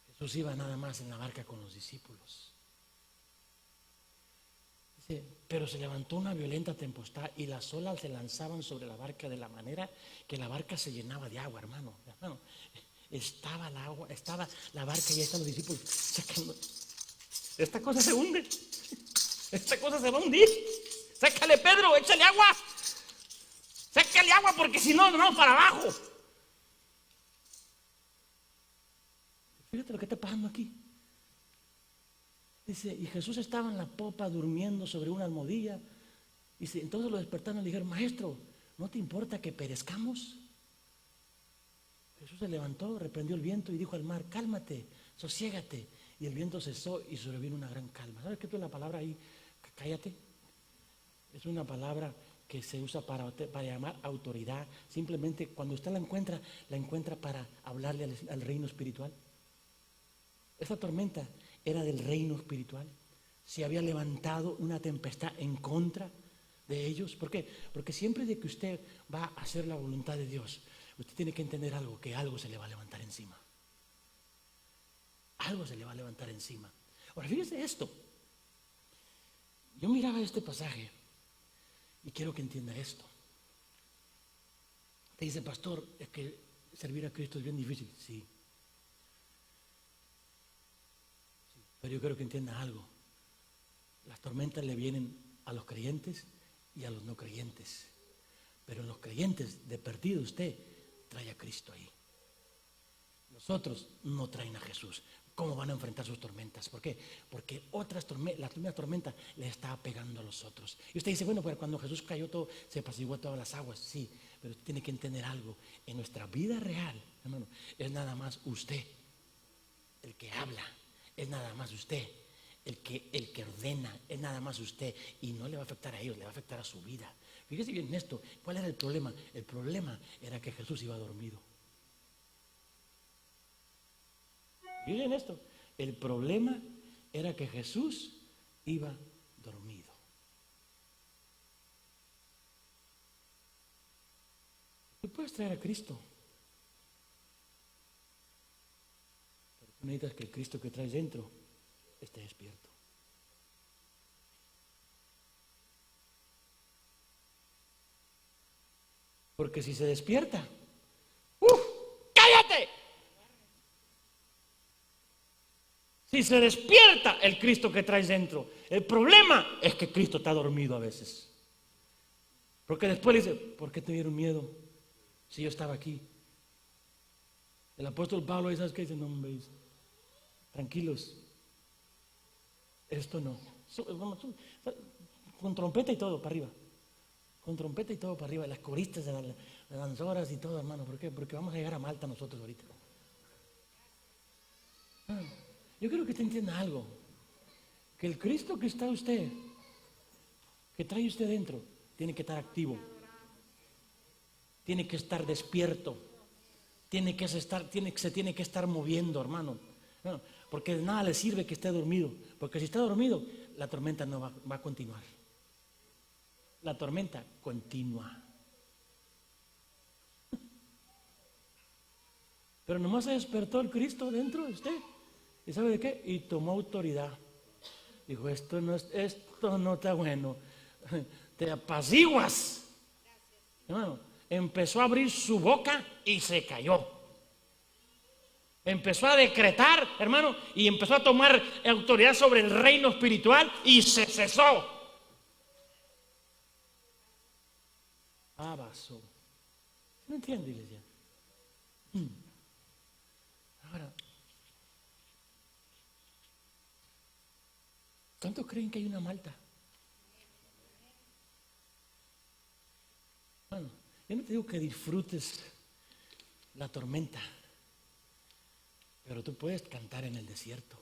Jesús iba nada más en la barca con los discípulos. Dice, pero se levantó una violenta tempestad y las olas se lanzaban sobre la barca de la manera que la barca se llenaba de agua, hermano. Estaba el agua, estaba la barca y ahí están los discípulos sacando. Esta cosa se hunde. Esta cosa se va a hundir. Sácale, Pedro, échale agua. Sácale agua porque si no, no, para abajo. Fíjate lo que está pasando aquí. Dice, y Jesús estaba en la popa durmiendo sobre una almohadilla. Dice, entonces lo despertaron y le dijeron, maestro, ¿no te importa que perezcamos? Jesús se levantó, reprendió el viento y dijo al mar, cálmate, sosiégate. Y el viento cesó y sobrevino una gran calma. ¿Sabes qué es la palabra ahí? Cállate. Es una palabra que se usa para llamar autoridad. Simplemente cuando usted la encuentra para hablarle al reino espiritual. Esa tormenta era del reino espiritual. Se había levantado una tempestad en contra de ellos. ¿Por qué? Porque siempre de que usted va a hacer la voluntad de Dios, usted tiene que entender algo, que algo se le va a levantar encima. Algo se le va a levantar encima. Ahora, fíjese esto. Yo miraba este pasaje y quiero que entienda esto. Te dice, pastor, es que servir a Cristo es bien difícil. Sí. Pero yo quiero que entienda algo. Las tormentas le vienen a los creyentes y a los no creyentes. Pero en los creyentes, de perdido usted, trae a Cristo ahí. Los otros no traen a Jesús. ¿Cómo van a enfrentar sus tormentas? ¿Por qué? Porque la primera tormenta le estaba pegando a los otros. Y usted dice, bueno, pues cuando Jesús cayó todo, se apaciguó todas las aguas. Sí, pero usted tiene que entender algo. En nuestra vida real, hermano, es nada más usted el que habla. Es nada más usted el que ordena. Es nada más usted. Y no le va a afectar a ellos, le va a afectar a su vida. Fíjese bien en esto. ¿Cuál era el problema? El problema era que Jesús iba dormido. Miren esto, el problema era que Jesús iba dormido. Tú puedes traer a Cristo, pero tú necesitas que el Cristo que traes dentro esté despierto. Porque si se despierta, ¡cállate! Si se despierta el Cristo que traes dentro, el problema es que Cristo está dormido a veces. Porque después le dice, ¿por qué te dieron miedo si yo estaba aquí? El apóstol Pablo, ¿sabes qué dice? No, hombre, tranquilos, esto no. Con trompeta y todo para arriba. Con trompeta y todo para arriba. Las coristas, las danzoras y todo, hermano. ¿Por qué? Porque vamos a llegar a Malta nosotros ahorita. Yo quiero que usted entienda algo. que el Cristo que está usted, que trae usted dentro, tiene que estar activo, tiene que estar despierto, se tiene que estar moviendo, hermano. No, porque de nada le sirve que esté dormido, porque si está dormido, la tormenta no va a continuar. La tormenta continúa. Pero nomás se despertó el Cristo dentro de usted. ¿Y sabe de qué? Y tomó autoridad. Dijo, esto no está bueno. Te apaciguas. Hermano, empezó a abrir su boca y se cayó. Empezó a decretar, hermano, y empezó a tomar autoridad sobre el reino espiritual y se cesó. Abaso. ¿No entiende, iglesia? Ahora, ¿cuántos creen que hay una Malta? Bueno, yo no te digo que disfrutes la tormenta, pero tú puedes cantar en el desierto.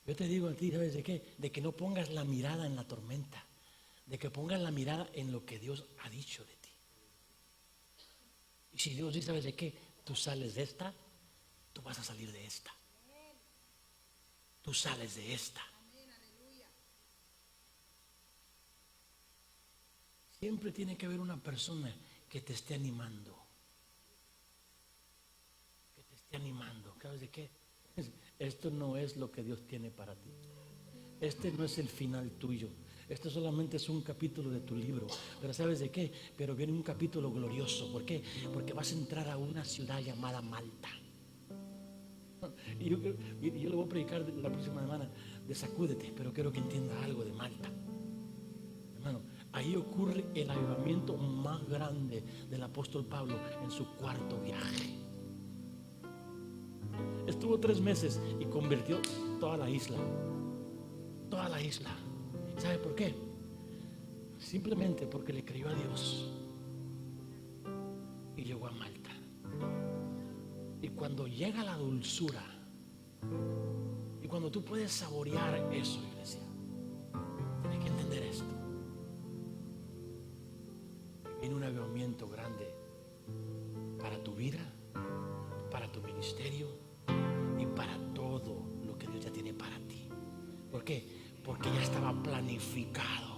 Yo te digo a ti, ¿sabes de qué? De que no pongas la mirada en la tormenta, de que pongas la mirada en lo que Dios ha dicho de ti. Y si Dios dice, ¿sabes de qué? Tú sales de esta, tú vas a salir de esta. Tú sales de esta. Siempre tiene que haber una persona que te esté animando. Que te esté animando. ¿Sabes de qué? Esto no es lo que Dios tiene para ti. Este no es el final tuyo. Esto solamente es un capítulo de tu libro. Pero ¿sabes de qué? Pero viene un capítulo glorioso. ¿Por qué? Porque vas a entrar a una ciudad llamada Malta. Y yo le voy a predicar la próxima semana de Sacúdete, pero quiero que entienda algo de Malta. Hermano, ahí ocurre el avivamiento más grande del apóstol Pablo en su cuarto viaje. Estuvo 3 meses y convirtió toda la isla. Toda la isla. ¿Sabe por qué? Simplemente porque le creyó a Dios y llegó a Malta. Y cuando llega la dulzura y cuando tú puedes saborear eso, iglesia, tienes que entender esto. Viene un avivamiento grande para tu vida, para tu ministerio y para todo lo que Dios ya tiene para ti. ¿Por qué? Porque ya estaba planificado.